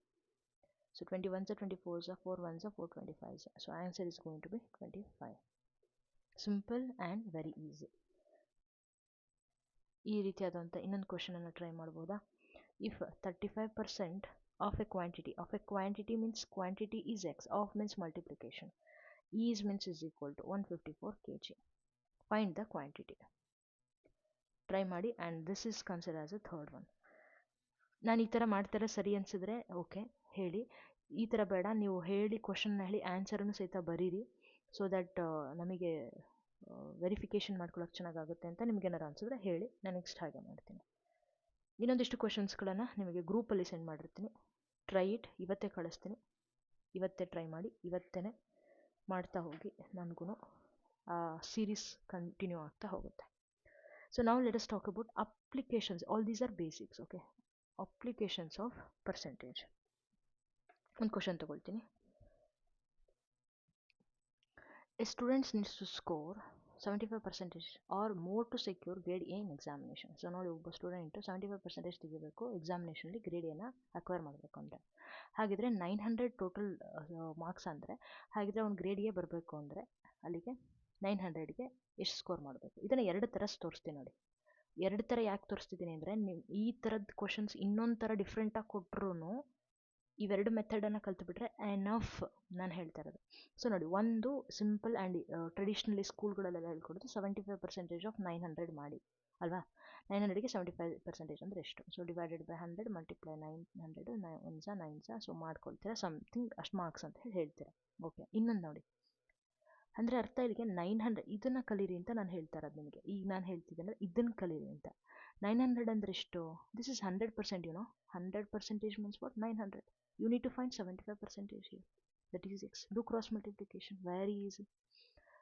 So 20 ones are 24s are 4 ones are 425s. So answer is going to be 25. Simple and very easy. ಈ ರೀತಿಯಾದಂಥ ಇನ್ನೊಂದು question ಅನ್ನು try ಮಾಡ್ಬೋದಾ? If 35% of a quantity means quantity is x, of means multiplication, is means is equal to 154 kg. Find the quantity. Try ಮಾಡಿ, and this is considered as a third one. ನಾನು ಈ ಥರ ಮಾಡ್ತಾರೆ ಸರಿ ಅನಿಸಿದ್ರೆ okay ಹೇಳಿ, ಈ ಥರ ಬೇಡ ನೀವು ಹೇಳಿ ಕ್ವಶನ್ನ ಹೇಳಿ ಆನ್ಸರನ್ನು ಸಹಿತ ಬರೀರಿ, ಸೊ ದಟ್ ನಮಗೆ ವೆರಿಫಿಕೇಷನ್ ಮಾಡ್ಕೊಳ್ಳೋಕೆ ಚೆನ್ನಾಗಾಗುತ್ತೆ ಅಂತ ನಿಮ್ಗೇನಾರು ಅನಿಸಿದ್ರೆ ಹೇಳಿ, ನಾನು ನೆಕ್ಸ್ಟ್ ಹಾಗೆ ಮಾಡ್ತೀನಿ. ಇನ್ನೊಂದಿಷ್ಟು ಕ್ವಶನ್ಸ್ಗಳನ್ನು ನಿಮಗೆ ಗ್ರೂಪಲ್ಲಿ ಸೆಂಡ್ ಮಾಡಿರ್ತೀನಿ. ಟ್ರೈ ಇಟ್, ಇವತ್ತೇ ಕಳಿಸ್ತೀನಿ, ಇವತ್ತೇ ಟ್ರೈ ಮಾಡಿ, ಇವತ್ತೇ ಮಾಡ್ತಾ ಹೋಗಿ, ನನಗೂ ಆ ಸೀರೀಸ್ ಕಂಟಿನ್ಯೂ ಆಗ್ತಾ ಹೋಗುತ್ತೆ. ಸೊ ನಾವು let us talk about applications. All these are basics. Okay, applications of percentage. ಒಂದು ಕ್ವಶನ್ ತಗೊಳ್ತೀನಿ. A student needs to score 75% or more to secure grade A in examination. So ನೋಡಿ, ಒಬ್ಬ student 75% ತೆಗಿಬೇಕು ಎಕ್ಸಾಮಿನೇಷನಲ್ಲಿ, grade ಎನ acquire ಮಾಡಬೇಕು ಅಂದರೆ. ಹಾಗಿದ್ರೆ 900 total marks ಅಂದರೆ, ಹಾಗಿದ್ರೆ ಅವ್ನು ಗ್ರೇಡ್ ಎ ಬರಬೇಕು ಅಂದರೆ ಅಲ್ಲಿಗೆ 900ಗೆ ಎಷ್ಟು ಸ್ಕೋರ್ ಮಾಡಬೇಕು? ಇದನ್ನು ಎರಡು ಥರ ತೋರಿಸ್ತೀನಿ ನೋಡಿ. ಎರಡು ಥರ ಯಾಕೆ ತೋರಿಸ್ತಿದ್ದೀನಿ ಅಂದರೆ, ನೀವು ಈ ಥರದ್ದು ಕ್ವಶನ್ಸ್ ಇನ್ನೊಂದು ಥರ ಡಿಫ್ರೆಂಟಾಗಿ ಕೊಟ್ಟರು ಇವೆರಡು ಮೆಥಡನ್ನು ಕಲ್ತುಬಿಟ್ರೆ ಎನಫ್, ನಾನು ಹೇಳ್ತಾ ಇರೋದು. ಸೊ ನೋಡಿ, ಒಂದು ಸಿಂಪಲ್ ಆ್ಯಂಡ್ ಟ್ರೆಡಿಷ್ನಲಿ ಸ್ಕೂಲ್ಗಳಲ್ಲೆಲ್ಲ ಹೇಳ್ಕೊಡೋದು 75% ಆಫ್ 900 ಮಾಡಿ ಅಲ್ವಾ. 900ಗೆ 75% ಅಂದರೆ ಎಷ್ಟು? So divided by 100 multiply 900 9 so ಮಾಡ್ಕೊಳ್ತೀರಾ, ಸಮಥಿಂಗ್ ಅಷ್ಟು ಮಾರ್ಕ್ಸ್ ಅಂತ ಹೇಳ್ತೀರಾ. ಓಕೆ, ಇನ್ನೊಂದು ನೋಡಿ, ಅಂದರೆ ಅರ್ಥ ಇಲ್ಲಿಗೆ 900 ಇದನ್ನು ಕಲೀರಿ ಅಂತ ನಾನು ಹೇಳ್ತಾ ಇರೋದು ನಿಮಗೆ. ಈಗ ನಾನು ಹೇಳ್ತಿದ್ದೆ ಇದನ್ನು ಕಲೀರಿ ಅಂತ. 900 ಅಂದರೆ ಎಷ್ಟು? This is 100%, 100% means what? 900. You need to find 75% here. That is x. Do cross multiplication. Very easy.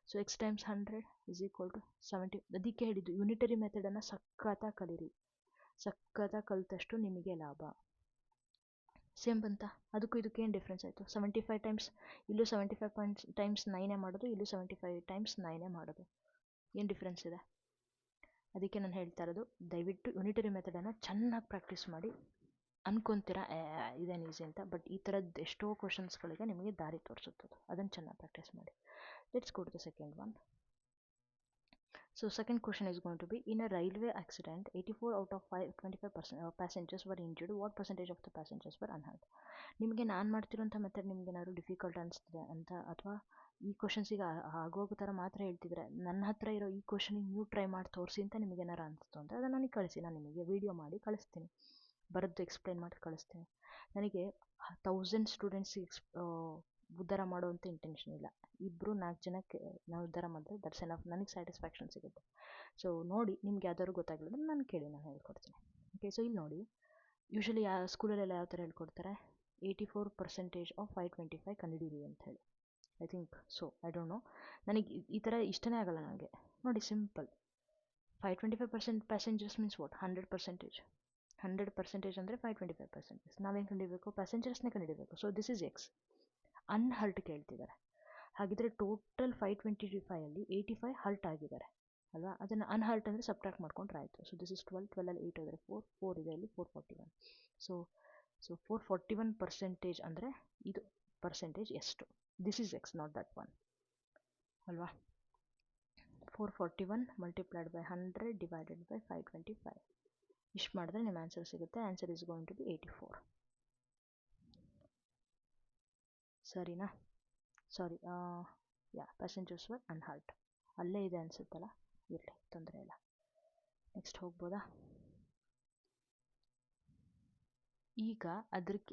So x times 100 is equal to 70. ಅದಕ್ಕೆ ಹೇಳಿದ್ದು ಯೂನಿಟರಿ ಮೆಥಡನ್ನು ಸಖತ್ತಾಗಿ ಕಲೀರಿ. ಸಖತ್ತಾಗಿ ಕಲಿತಷ್ಟು ನಿಮಗೆ ಲಾಭ. ಸೇಮ್ ಬಂತ? ಅದಕ್ಕೂ ಇದಕ್ಕೆ ಏನು ಡಿಫ್ರೆನ್ಸ್ ಆಯಿತು? 75 ಟೈಮ್ಸ್ ಇಲ್ಲೂ 75 ಟೈಮ್ಸ್ 9 ಮಾಡೋದು, ಇಲ್ಲೂ 75 ಟೈಮ್ಸ್ 9 ಮಾಡೋದು. ಏನು ಡಿಫ್ರೆನ್ಸ್ ಇದೆ? ಅದಕ್ಕೆ ನಾನು ಹೇಳ್ತಾ ಇರೋದು, ದಯವಿಟ್ಟು ಯೂನಿಟರಿ ಮೆಥಡನ್ನು ಚೆನ್ನಾಗಿ ಪ್ರಾಕ್ಟೀಸ್ ಮಾಡಿ. ಅನ್ಕೊತೀರಾ ಇದೇನು ಈಸಿ ಅಂತ, ಬಟ್ ಈ ಥರದ್ದು ಎಷ್ಟೋ ಕ್ವಶನ್ಸ್ಗಳಿಗೆ ನಿಮಗೆ ದಾರಿ ತೋರಿಸುತ್ತದೆ. ಅದನ್ನು ಚೆನ್ನಾಗಿ ಪ್ರಾಕ್ಟೀಸ್ ಮಾಡಿ. Let's go to the second one. So second question is going to be, in a railway accident 84 out of 25% passengers were injured. What percentage of the passengers were unhurt? ನಿಮಗೆ ನಾನು ಮಾಡ್ತಿರೋಂಥ ಮೆಥಡ್ ನಿಮ್ಗೆ ಏನಾದ್ರು difficult ಅನಿಸ್ತಿದೆ ಅಂತ, ಅಥವಾ ಈ ಕ್ವಶನ್ಸಿಗೆ ಆಗೋಗೋ ಥರ ಮಾತ್ರ ಹೇಳ್ತಿದ್ರೆ, ನನ್ನ ಹತ್ರ ಇರೋ ಈ ಕ್ವಶನಿಗೆ ನೀವು ಟ್ರೈ ಮಾಡಿ ತೋರಿಸಿ ಅಂತ ನಿಮಗೆ ಏನಾರು ಅನಿಸ್ತು ಅಂದರೆ ಅದನ್ನು ನನಗೆ ಕಳಿಸಿ. ನಾನು ನಿಮಗೆ ವೀಡಿಯೋ ಮಾಡಿ ಕಳಿಸ್ತೀನಿ, ಬರೆದು ಎಕ್ಸ್ಪ್ಲೈನ್ ಮಾಡಿ ಕಳಿಸ್ತೀನಿ. ನನಗೆ 1000 ಸ್ಟೂಡೆಂಟ್ಸಿಗೆ ಉದ್ಧಾರ ಮಾಡುವಂಥ ಇಂಟೆನ್ಷನ್ ಇಲ್ಲ. 2-4 ಜನಕ್ಕೆ ನಾವು ಉದ್ಧಾರ ಮಾಡಿದ್ರೆ ದಟ್ಸ್ ಎನಫ್, ನನಗೆ ಸ್ಯಾಟಿಸ್ಫ್ಯಾಕ್ಷನ್ ಸಿಗುತ್ತೆ. ಸೊ ನೋಡಿ, ನಿಮ್ಗೆ ಯಾವ್ದಾದ್ರು ಗೊತ್ತಾಗಲಿಲ್ಲ ನಾನು ಕೇಳಿ, ನಾನು ಹೇಳ್ಕೊಡ್ತೀನಿ. ಓಕೆ, ಸೊ ಇಲ್ಲಿ ನೋಡಿ, ಯೂಶ್ವಲಿ ಸ್ಕೂಲಲ್ಲೆಲ್ಲ ಯಾವ ಥರ ಹೇಳ್ಕೊಡ್ತಾರೆ, 84% ಆಫ್ 525 ಕಂಡುಹಿಡೀರಿ ಅಂತ ಹೇಳಿ. I think so, I don't know, ನನಗೆ ಈ ಥರ ಇಷ್ಟನೇ ಆಗಲ್ಲ ನನಗೆ. ನೋಡಿ, ಸಿಂಪಲ್, 525% ಪ್ಯಾಸೆಂಜರ್ಸ್ ಮೀನ್ಸ್ ವಾಟ್? 100%. 100% ಅಂದರೆ 525%. ನಾವೇನು ಕಂಡುಹಿಡಬೇಕು? ಪ್ಯಾಸೆಂಜರ್ಸ್ನೇ ಕಂಡುಹಿಡಬೇಕು. So this is X. Unhurt ಕೇಳ್ತಿದ್ದಾರೆ. ಹಾಗಿದ್ರೆ ಟೋಟಲ್ 525ಅಲ್ಲಿ 85 ಹರ್ಟ್ ಆಗಿದ್ದಾರೆ ಅಲ್ವಾ. ಅದನ್ನು ಅನ್ಹರ್ಟ್ ಅಂದರೆ ಸಬ್ಟ್ರಾಕ್ಟ್ ಮಾಡ್ಕೊಂಡ್ರೆ ಆಯಿತು. ಸೊ ದಿಸ್ ಇಸ್ 12, 12ಅಲ್ಲಿ 8 ಹೋದರೆ 4 ಇದೆ, ಇಲ್ಲಿ 441. ಸೊ 441% ಅಂದರೆ ಇದು ಪರ್ಸೆಂಟೇಜ್ ಎಷ್ಟು? This is X, not that one ಅಲ್ವಾ. 441 ಮಲ್ಟಿಪ್ಲೈಡ್ ಬೈ 100 ಡಿವೈಡೆಡ್ ಬೈ 525. ಇಷ್ಟು ಮಾಡಿದ್ರೆ ನಿಮ್ಮ ಆನ್ಸರ್ ಸಿಗುತ್ತೆ. Answer is going to be 84. ಸರಿನಾ? Sorry, passengers were unhurt. ಅಲ್ಲೇ ಇದೆ ಅನಿಸುತ್ತಲ್ಲ, ಇರಲಿ, ತೊಂದರೆ ಇಲ್ಲ. ನೆಕ್ಸ್ಟ್ ಹೋಗ್ಬೋದಾ? ಈಗ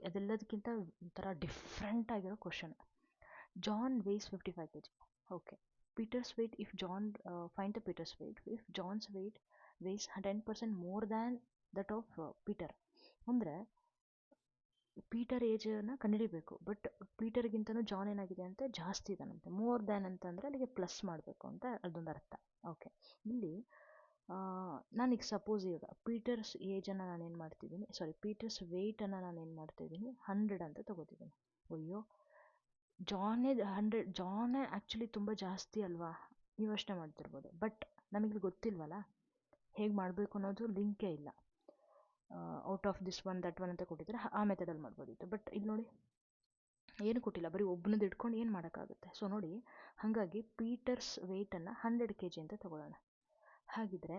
ಅದೆಲ್ಲದಕ್ಕಿಂತ ಒಂಥರ ಡಿಫ್ರೆಂಟ್ ಆಗಿರೋ question. John weighs 55 kg. Okay, Peter's weight, if John find the Peter's weight, if John's weight weighs 10% more than that of Peter. ಅಂದರೆ ಪೀಟರ್ ಏಜನ್ನು ಕಂಡುಹಿಡಿಬೇಕು, ಬಟ್ ಪೀಟರ್ಗಿಂತನೂ ಜಾನ್ ಏನಾಗಿದೆ ಅಂತ ಜಾಸ್ತಿ ಇದ್ದಾನಂತೆ. ಮೋರ್ ದ್ಯಾನ್ ಅಂತಂದರೆ ಅಲ್ಲಿಗೆ ಪ್ಲಸ್ ಮಾಡಬೇಕು ಅಂತ ಅದೊಂದು ಅರ್ಥ. ಓಕೆ, ಇಲ್ಲಿ ನಾನೀಗ ಸಪೋಸ್ ಇವಾಗ ಪೀಟರ್ಸ್ ಏಜನ್ನು ನಾನೇನು ಮಾಡ್ತಿದ್ದೀನಿ, ಪೀಟರ್ಸ್ ವೆಯ್ಟನ್ನು ನಾನೇನು ಮಾಡ್ತಿದ್ದೀನಿ, 100 ಅಂತ ತೊಗೋತಿದ್ದೀನಿ. ಅಯ್ಯೋ, ಜಾನೇ ಆ್ಯಕ್ಚುಲಿ ತುಂಬ ಜಾಸ್ತಿ ಅಲ್ವಾ, ನೀವು ಯೋಚನೆ ಮಾಡ್ತಿರ್ಬೋದು. ಬಟ್ ನಮಗೆ ಗೊತ್ತಿಲ್ವಲ್ಲ ಹೇಗೆ ಮಾಡಬೇಕು ಅನ್ನೋದು ಲಿಂಕೇ ಇಲ್ಲ. Out of this one that one ಅಂತ ಕೊಟ್ಟಿದ್ರೆ ಆ ಮೆಥಡಲ್ಲಿ ಮಾಡ್ಬೋದಿತ್ತು. ಬಟ್ ಇಲ್ಲಿ ನೋಡಿ ಏನು ಕೊಟ್ಟಿಲ್ಲ, ಬರೀ ಒಬ್ಬನದ್ದು ಇಟ್ಕೊಂಡು ಏನು ಮಾಡೋಕ್ಕಾಗುತ್ತೆ. ಸೊ ನೋಡಿ, ಹಾಗಾಗಿ ಪೀಟರ್ಸ್ ವೆಯ್ಟನ್ನು 100 kg ಅಂತ ತಗೊಳ್ಳೋಣ. ಹಾಗಿದ್ರೆ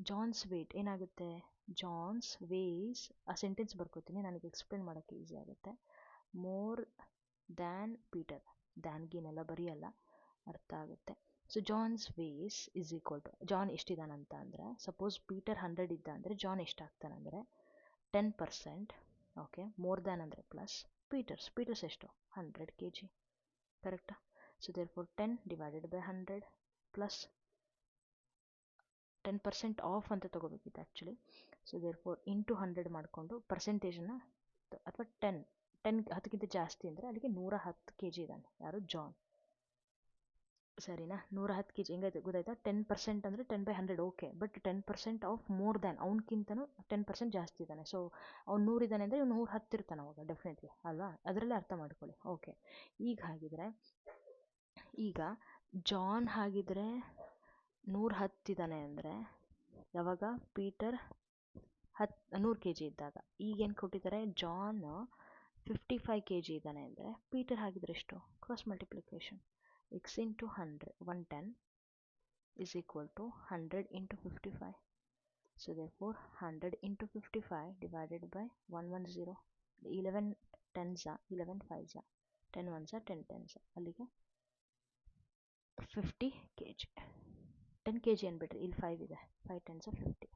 ಜಾನ್ಸ್ ವೆಯ್ಟ್ ಏನಾಗುತ್ತೆ, ಜಾನ್ಸ್ ವೇಯ್ಸ್, ಆ ಸೆಂಟೆನ್ಸ್ ಬರ್ಕೋತೀನಿ ನನಗೆ ಎಕ್ಸ್ಪ್ಲೇನ್ ಮಾಡೋಕ್ಕೆ ಈಸಿ ಆಗುತ್ತೆ. ಮೋರ್ ದ್ಯಾನ್ ಪೀಟರ್, ದ್ಯಾನ್ಗೇನೆಲ್ಲ ಬರೆಯಲ್ಲ, ಅರ್ಥ ಆಗುತ್ತೆ. So John's weighs is equal to, John ಎಷ್ಟಿದ್ದಾನಂತ ಅಂದರೆ, ಸಪೋಸ್ ಪೀಟರ್ 100 ಇದ್ದ ಅಂದರೆ ಜಾನ್ ಎಷ್ಟಾಗ್ತಾನಂದರೆ 10%. ಓಕೆ, ಮೋರ್ ದ್ಯಾನ್ ಅಂದರೆ ಪ್ಲಸ್ ಪೀಟರ್ಸ್ ಎಷ್ಟು 100 kg, ಕರೆಕ್ಟಾ? So therefore 10 divided by 100 plus 10% of ಅಂತ ತೊಗೋಬೇಕಿತ್ತು actually. So therefore into 100 ಮಾಡಿಕೊಂಡು ಪರ್ಸೆಂಟೇಜನ್ನು, ಅಥವಾ 10 ಜಾಸ್ತಿ ಅಂದರೆ ಅಲ್ಲಿಗೆ 110 kg ಇದ್ದಾನೆ ಯಾರು, ಜಾನ್. ಸರಿನಾ? 110 kg ಹೆಂಗಾಯ್ತು ಗೊತ್ತಾಯ್ತಾ? 10% ಅಂದರೆ 10/100 okay, but 10% of more than, ಅವ್ನಿಗಿಂತನೂ 10% ಜಾಸ್ತಿ ಇದ್ದಾನೆ. ಸೊ ಅವ್ನು 100 ಇದ್ದಾನೆ ಅಂದರೆ ಇವ್ನು 110 ಇರ್ತಾನೆ ಅವಾಗ ಡೆಫಿನೆಟ್ಲಿ ಅಲ್ವಾ? ಅದರಲ್ಲೇ ಅರ್ಥ ಮಾಡ್ಕೊಳ್ಳಿ. ಓಕೆ, ಈಗ ಹಾಗಿದ್ರೆ ಈಗ ಜಾನ್ ಹಾಗಿದ್ರೆ 110 ಇದ್ದಾನೆ ಅಂದರೆ ಯಾವಾಗ, ಪೀಟರ್ 100 kg ಇದ್ದಾಗ. ಈಗೇನು ಕೊಟ್ಟಿದ್ದಾರೆ, ಜಾನ್ 55 kg ಇದ್ದಾನೆ ಅಂದರೆ ಪೀಟರ್ ಹಾಗಿದ್ರೆ ಎಷ್ಟು, cross multiplication x into 100, 110 is equal to 100 into 55. So therefore 100 into 55 divided by 110. 11 tens are 11 fives are 10 ones are 10 tens are ಅಲ್ಲಿಗೆ 50 kg. 10 kg ಅಂದ್ಬಿಟ್ರಿ, ಇಲ್ಲಿ 5 ಇದೆ, 5 tens are 50.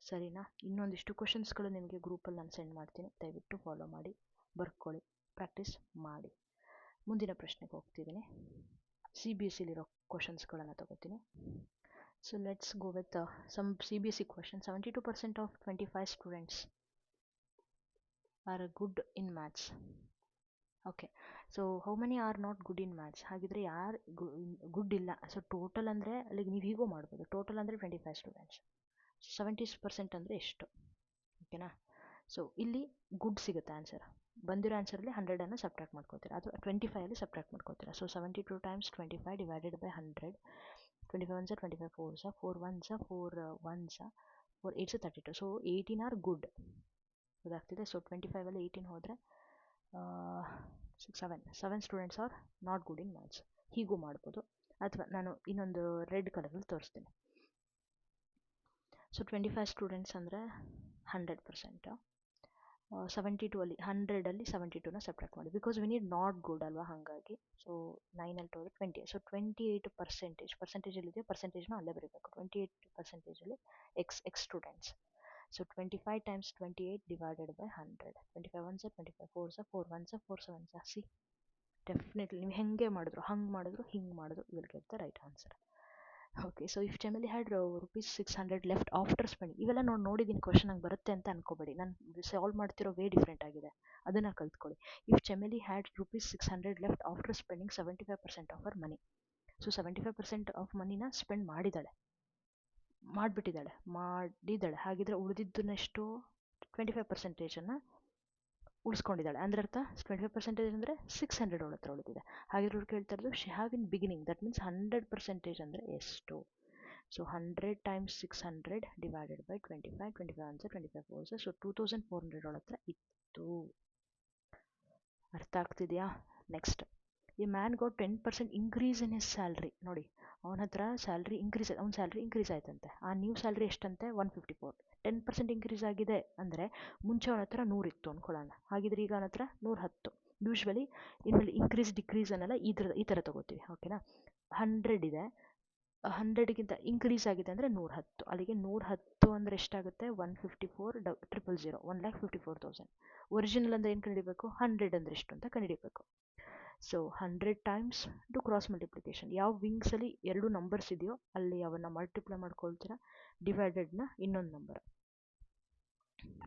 ಸರಿನಾ? ಇನ್ನೊಂದಿಷ್ಟು ಕ್ವಶನ್ಸ್ಗಳು ನಿಮಗೆ ಗ್ರೂಪಲ್ಲಿ ನಾನು ಸೆಂಡ್ ಮಾಡ್ತೀನಿ, ದಯವಿಟ್ಟು ಫಾಲೋ ಮಾಡಿ, ಬರ್ಕೊಳ್ಳಿ, ಪ್ರಾಕ್ಟೀಸ್ ಮಾಡಿ. ಮುಂದಿನ ಪ್ರಶ್ನೆಗೆ ಹೋಗ್ತಿದ್ದೀನಿ. CBSEಲಿರೋ ಕ್ವಶನ್ಸ್ಗಳನ್ನು ತಗೋತೀನಿ. So let's go with some CBSE question. 72% of 25 students are good in maths. Okay, so how many are not good in maths? ಹಾಗಿದ್ರೆ ಯಾರು ಗುಡ್ ಇಲ್ಲ? ಸೊ ಟೋಟಲ್ ಅಂದರೆ ಅಲ್ಲಿಗೆ ನೀವು ಹೀಗೂ ಮಾಡ್ಬೋದು, ಟೋಟಲ್ ಅಂದರೆ 25 ಸ್ಟೂಡೆಂಟ್ಸ್, 70% ಅಂದರೆ ಎಷ್ಟು? ಓಕೆನಾ? ಸೊ ಇಲ್ಲಿ ಗುಡ್ ಸಿಗುತ್ತೆ ಆನ್ಸರ್, ಬಂದಿರೋ ಆನ್ಸರಲ್ಲಿ 100ಅನ್ನು ಸಬ್ಟ್ರಾಕ್ಟ್ ಮಾಡ್ಕೋತೀರಾ, ಅಥವಾ 25ಅಲ್ಲಿ ಸಬ್ಟ್ರಾಕ್ಟ್ ಮಾಡ್ಕೋತೀರಾ. So 72 times 25 divided by 100, 25 ones are 25 fours are 4 ones are 4 ones are 4 8s 32. So 18 are good ಗೊತ್ತಾಗ್ತಿದೆ. ಸೊ 25ಅಲ್ಲಿ 18 ಹೋದರೆ 7 students are not good in maths. ಹೀಗೂ ಮಾಡ್ಬೋದು, ಅಥವಾ ನಾನು ಇನ್ನೊಂದು ರೆಡ್ ಕಲರಲ್ಲಿ ತೋರಿಸ್ತೀನಿ. ಸೊ 25 ಸ್ಟೂಡೆಂಟ್ಸ್ ಅಂದರೆ 100%, 72ಅಲ್ಲಿ 100ಅಲ್ಲಿ 72ನ ಸಬ್ಟ್ರಾಕ್ಟ್ ಮಾಡಿ, because we need not good ಅಲ್ವಾ, ಹಾಗಾಗಿ. ಸೊ 9ಅಲ್ಲಿ ಹೋದರೆ 20, ಸೊ 28% ಪರ್ಸೆಂಟೇಜಲ್ಲಿದೆಯೋ ಪರ್ಸೆಂಟೇಜ್ನ ಅಲ್ಲೇ ಬರೀಬೇಕು. 28%ಅಲ್ಲಿ X students. So 25 times 28 divided by 100, 25 ones are 25 fours are 4 ones are 4 sevens are. See definitely ನೀವು ಹೆಂಗೆ ಮಾಡಿದ್ರು, ಹಂಗೆ ಮಾಡಿದ್ರು, ಹಿಂಗೆ ಮಾಡಿದ್ರು, will get the right answer. Okay, so if Chameli had ₹600 left after spending, ಇವೆಲ್ಲ ನೋಡಿದ್ದೀನಿ ಕ್ವಶನ್ ನಂಗೆ ಬರುತ್ತೆ ಅಂತ ಅನ್ಕೋಬೇಡಿ, ನಾನು ಸಾಲ್ವ್ ಮಾಡ್ತಿರೋ ವೇ ಡಿಫ್ರೆಂಟ್ ಆಗಿದೆ, ಅದನ್ನು ಕಲ್ತ್ಕೊಳ್ಳಿ. If Chameli had ₹600 left after spending 75% of our money. So 75% of ಮನಿನ ಸ್ಪೆಂಡ್ ಮಾಡಿಬಿಟ್ಟಿದ್ದಾಳೆ, ಹಾಗಿದ್ರೆ ಉಳಿದಿದ್ದನ್ನೆಷ್ಟು 25%ಅನ್ನು ಉಳಿಸ್ಕೊಂಡಿದ್ದಾಳೆ. ಅಂದ್ರೆ ಅರ್ಥ 25% ಅಂದರೆ 600 ಅವಳ ಹತ್ರ ಉಳಿದಿದೆ. ಹಾಗಿದ್ರೆ ಅವ್ರು ಕೇಳ್ತಾ ಇರೋದು she have in beginning, that means 100% ಅಂದರೆ ಎಷ್ಟು? So 100 times 600 divided by 25, 25 ones are 25 fours, so 2400 ಅವಳ ಹತ್ರ ಇತ್ತು. ಅರ್ಥ ಆಗ್ತಿದೆಯಾ? ನೆಕ್ಸ್ಟ್, ಈ man got 10% increase in his salary. ನೋಡಿ, ಅವನ ಹತ್ರ ಸ್ಯಾಲ್ರಿ ಇನ್ಕ್ರೀಸ್, ಅವ್ನ ಸ್ಯಾಲ್ರಿ ಇನ್ಕ್ರೀಸ್ ಆಯ್ತಂತೆ. ಆ ನ್ಯೂ ಸ್ಯಾಲ್ರಿ ಎಷ್ಟಂತೆ 154. 10% ಇನ್ಕ್ರೀಸ್ ಆಗಿದೆ ಅಂದರೆ ಮುಂಚೆ ಅವನ ಹತ್ರ 100 ಇತ್ತು ಅಂದ್ಕೊಳ್ಳೋಣ, ಹಾಗಿದ್ರೆ ಈಗ ಅವನ ಹತ್ರ 110. ಯೂಶ್ವಲಿ ಇನ್ಮೇಲೆ ಇನ್ಕ್ರೀಸ್ ಡಿಕ್ರೀಸ್ ಅನ್ನೆಲ್ಲ ಈ ಥರ ತಗೋತೀವಿ, ಓಕೆನಾ? 100 ಇದೆ, 100ಗಿಂತ ಇನ್ಕ್ರೀಸ್ ಆಗಿದೆ ಅಂದರೆ 110, ಅಲ್ಲಿಗೆ 110 ಅಂದರೆ ಎಷ್ಟಾಗುತ್ತೆ 154,000, 1,54,000. ಒರಿಜಿನಲ್ ಅಂದರೆ ಏನು ಕಂಡುಹಿಡಿಬೇಕು, 100 ಅಂದರೆ ಎಷ್ಟು ಅಂತ ಕಂಡುಹಿಡಿಬೇಕು. So 100 times to cross multiplication, ಯಾವ ವಿಂಗ್ಸಲ್ಲಿ 2 ನಂಬರ್ಸ್ ಇದೆಯೋ ಅಲ್ಲಿ ಅವನ್ನ ಮಲ್ಟಿಪ್ಲೈ ಮಾಡ್ಕೊಳ್ತೀರಾ, ಡಿವೈಡೆಡ್ನ ಇನ್ನೊಂದು ನಂಬರ್.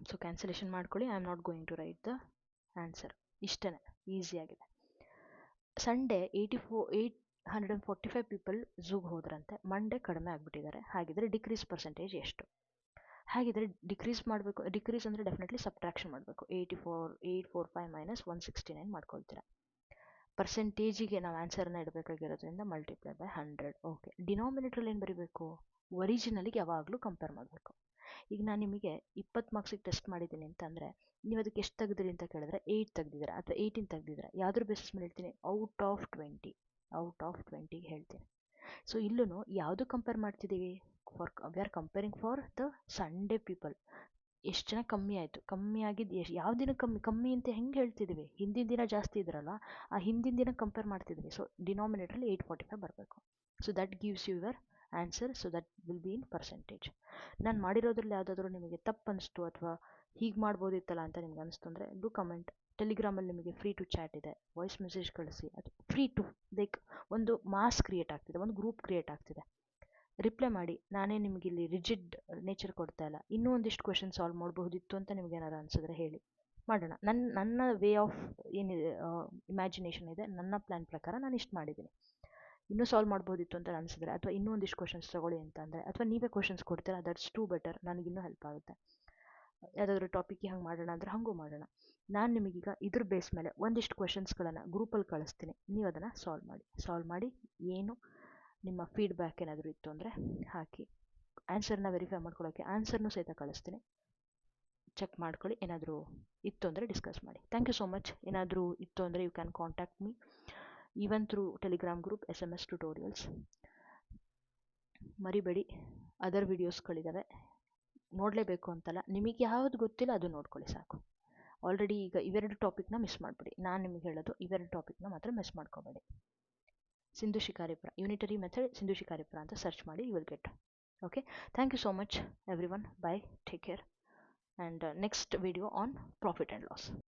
ಸೊ ಕ್ಯಾನ್ಸಲೇಷನ್ ಮಾಡ್ಕೊಳ್ಳಿ, I am not going to write the answer. ಇಷ್ಟೇ, ಈಸಿಯಾಗಿದೆ. ಸಂಡೇ 845 ಪೀಪಲ್ ಝೂಗೆ ಹೋದ್ರಂತೆ, ಮಂಡೇ ಕಡಿಮೆ ಆಗಿಬಿಟ್ಟಿದ್ದಾರೆ, ಹಾಗಿದ್ರೆ ಡಿಕ್ರೀಸ್ ಪರ್ಸೆಂಟೇಜ್ ಎಷ್ಟು? ಹಾಗಿದ್ರೆ ಡಿಕ್ರೀಸ್ ಮಾಡಬೇಕು, ಡಿಕ್ರೀಸ್ ಅಂದರೆ ಡೆಫಿನೆಟ್ಲಿ ಸಬ್ಟ್ರಾಕ್ಷನ್ ಮಾಡಬೇಕು. 845 ಮೈನಸ್ 169 ಮಾಡ್ಕೊಳ್ತೀರಾ. ಪರ್ಸೆಂಟೇಜಿಗೆ ನಾವು ಆನ್ಸರ್ನ ಇಡಬೇಕಾಗಿರೋದ್ರಿಂದ ಮಲ್ಟಿಪ್ಲೈ ಬೈ 100. ಓಕೆ, ಡಿನಾಮಿನೇಟ್ರಲ್ಲಿ ಏನು ಬರೀಬೇಕು, ಒರಿಜಿನಲಿಗೆ ಯಾವಾಗಲೂ ಕಂಪೇರ್ ಮಾಡಬೇಕು. ಈಗ ನಾನು ನಿಮಗೆ 20 ಮಾರ್ಕ್ಸಿಗೆ ಟೆಸ್ಟ್ ಮಾಡಿದ್ದೀನಿ ಅಂತಂದರೆ ನೀವು ಅದಕ್ಕೆ ಎಷ್ಟು ತೆಗೆದ್ರಿ ಅಂತ ಕೇಳಿದ್ರೆ 8 ತೆಗೆದಿದ್ದೀರಾ ಅಥವಾ 18 ತೆಗೆದಿದ್ದೀರಾ, ಯಾವ್ದ್ರ ಬೇಸಿಸ್ ಮೇಲೆ ಹೇಳ್ತೀನಿ? ಔಟ್ ಆಫ್ 20 ಹೇಳ್ತೀನಿ. ಸೊ ಇಲ್ಲೂ ಯಾವುದು ಕಂಪೇರ್ ಮಾಡ್ತಿದ್ದೀವಿ? We are comparing for the Sunday people. ಎಷ್ಟು ಜನ ಕಮ್ಮಿ ಆಯಿತು, ಕಮ್ಮಿ ಆಗಿದ್ದು ಯಾವ ದಿನ ಕಮ್ಮಿ ಅಂತ ಹೆಂಗೆ ಹೇಳ್ತಿದ್ದೀವಿ? ಹಿಂದಿನ ದಿನ ಜಾಸ್ತಿ ಇದ್ರಲ್ಲ, ಆ ಹಿಂದಿನ ದಿನ ಕಂಪೇರ್ ಮಾಡ್ತಿದ್ವಿ. ಸೊ ಡಿನಾಮಿನೇಟ್ರಲ್ಲಿ 845 ಬರಬೇಕು. So that gives your answer. So that will be in percentage. ನಾನು ಮಾಡಿರೋದ್ರಲ್ಲಿ ಯಾವುದಾದ್ರೂ ನಿಮಗೆ ತಪ್ಪು ಅನಿಸ್ತು ಅಥವಾ ಹೀಗೆ ಮಾಡ್ಬೋದಿತ್ತಲ್ಲ ಅಂತ ನಿಮ್ಗೆ ಅನಿಸ್ತು ಅಂದರೆ ಡೂ ಕಮೆಂಟ್. ಟೆಲಿಗ್ರಾಮಲ್ಲಿ ನಿಮಗೆ ಫ್ರೀ ಟು ಚಾಟ್ ಇದೆ, ವಾಯ್ಸ್ ಮೆಸೇಜ್ ಕಳಿಸಿ. ಅದು ಫ್ರೀ ಟು ಲೈಕ್ ಒಂದು ಮಾಸ್ ಕ್ರಿಯೇಟ್ ಆಗ್ತಿದೆ, ಒಂದು ಗ್ರೂಪ್ ಕ್ರಿಯೇಟ್ ಆಗ್ತಿದೆ. ರಿಪ್ಲೈ ಮಾಡಿ. ನಾನೇ ನಿಮಗೆ ಇಲ್ಲಿ ರಿಜಿಡ್ ನೇಚರ್ ಕೊಡ್ತಾ ಇಲ್ಲ. ಇನ್ನೂ ಒಂದಿಷ್ಟು ಕ್ವೆಶನ್ ಸಾಲ್ವ್ ಮಾಡಬಹುದಿತ್ತು ಅಂತ ನಿಮ್ಗೆ ಏನಾರು ಅನಿಸಿದ್ರೆ ಹೇಳಿ, ಮಾಡೋಣ. ನನ್ನ ವೇ ಆಫ್ ಏನಿದೆ, ಇಮ್ಯಾಜಿನೇಷನ್ ಇದೆ, ನನ್ನ ಪ್ಲ್ಯಾನ್ ಪ್ರಕಾರ ನಾನು ಇಷ್ಟು ಮಾಡಿದ್ದೀನಿ. ಇನ್ನೂ ಸಾಲ್ವ್ ಮಾಡ್ಬೋದಿತ್ತು ಅಂತ ಅನಿಸಿದ್ರೆ, ಅಥವಾ ಇನ್ನೂ ಒಂದಿಷ್ಟು ಕ್ವೆಶನ್ಸ್ ತೊಗೊಳ್ಳಿ ಅಂತ ಅಂದರೆ, ಅಥವಾ ನೀವೇ ಕ್ವೆಶನ್ಸ್ ಕೊಡ್ತೀರಾ, ದಟ್ಸ್ ಟೂ ಬೆಟರ್. ನನಗಿನ್ನೂ ಹೆಲ್ಪ್ ಆಗುತ್ತೆ. ಯಾವುದಾದ್ರೂ ಟಾಪಿಕ್ಗೆ ಹಂಗೆ ಮಾಡೋಣ ಅಂದರೆ ಹಾಗೂ ಮಾಡೋಣ. ನಾನು ನಿಮಗೀಗ ಇದ್ರ ಬೇಸ್ ಮೇಲೆ ಒಂದಿಷ್ಟು ಕ್ವೆಶನ್ಸ್ಗಳನ್ನು ಗ್ರೂಪಲ್ಲಿ ಕಳಿಸ್ತೀನಿ. ನೀವು ಅದನ್ನು ಸಾಲ್ವ್ ಮಾಡಿ ಏನು ನಿಮ್ಮ ಫೀಡ್ಬ್ಯಾಕ್ ಏನಾದರೂ ಇತ್ತು ಅಂದರೆ ಹಾಕಿ. ಆನ್ಸರ್ನ ವೆರಿಫೈ ಮಾಡ್ಕೊಳ್ಳೋಕ್ಕೆ ಆನ್ಸರ್ನೂ ಸಹಿತ ಕಳಿಸ್ತೀನಿ, ಚೆಕ್ ಮಾಡ್ಕೊಳ್ಳಿ. ಏನಾದರೂ ಇತ್ತು ಅಂದರೆ ಡಿಸ್ಕಸ್ ಮಾಡಿ. Thank you so much. ಏನಾದರೂ ಇತ್ತು ಅಂದರೆ you can contact me even through Telegram group, SMS tutorials. ಮರಿಬೇಡಿ, ಅದರ್ ವೀಡಿಯೋಸ್ಗಳಿದ್ದಾವೆ, ನೋಡಲೇಬೇಕು ಅಂತಲ್ಲ. ನಿಮಗೆ ಯಾವುದು ಗೊತ್ತಿಲ್ಲ ಅದು ನೋಡ್ಕೊಳ್ಳಿ ಸಾಕು. ಆಲ್ರೆಡಿ ಈಗ ಇವೆರಡು ಟಾಪಿಕ್ನ ಮಿಸ್ ಮಾಡಿಬಿಡಿ. ನಾನು ನಿಮಗೆ ಹೇಳೋದು ಇವೆರಡು ಟಾಪಿಕ್ನ ಮಾತ್ರ ಮಿಸ್ ಮಾಡ್ಕೋಬೇಡಿ. ಸಿಂಧು ಶಿಕಾರಿಪುರ ಯೂನಿಟರಿ ಮೆಥಡ್ ಸಿಂಧು ಶಿಕಾರಿಪುರ ಅಂತ ಸರ್ಚ್ ಮಾಡಿ, you will get. Okay, thank you so much everyone. Bye, take care, and next video on profit and loss.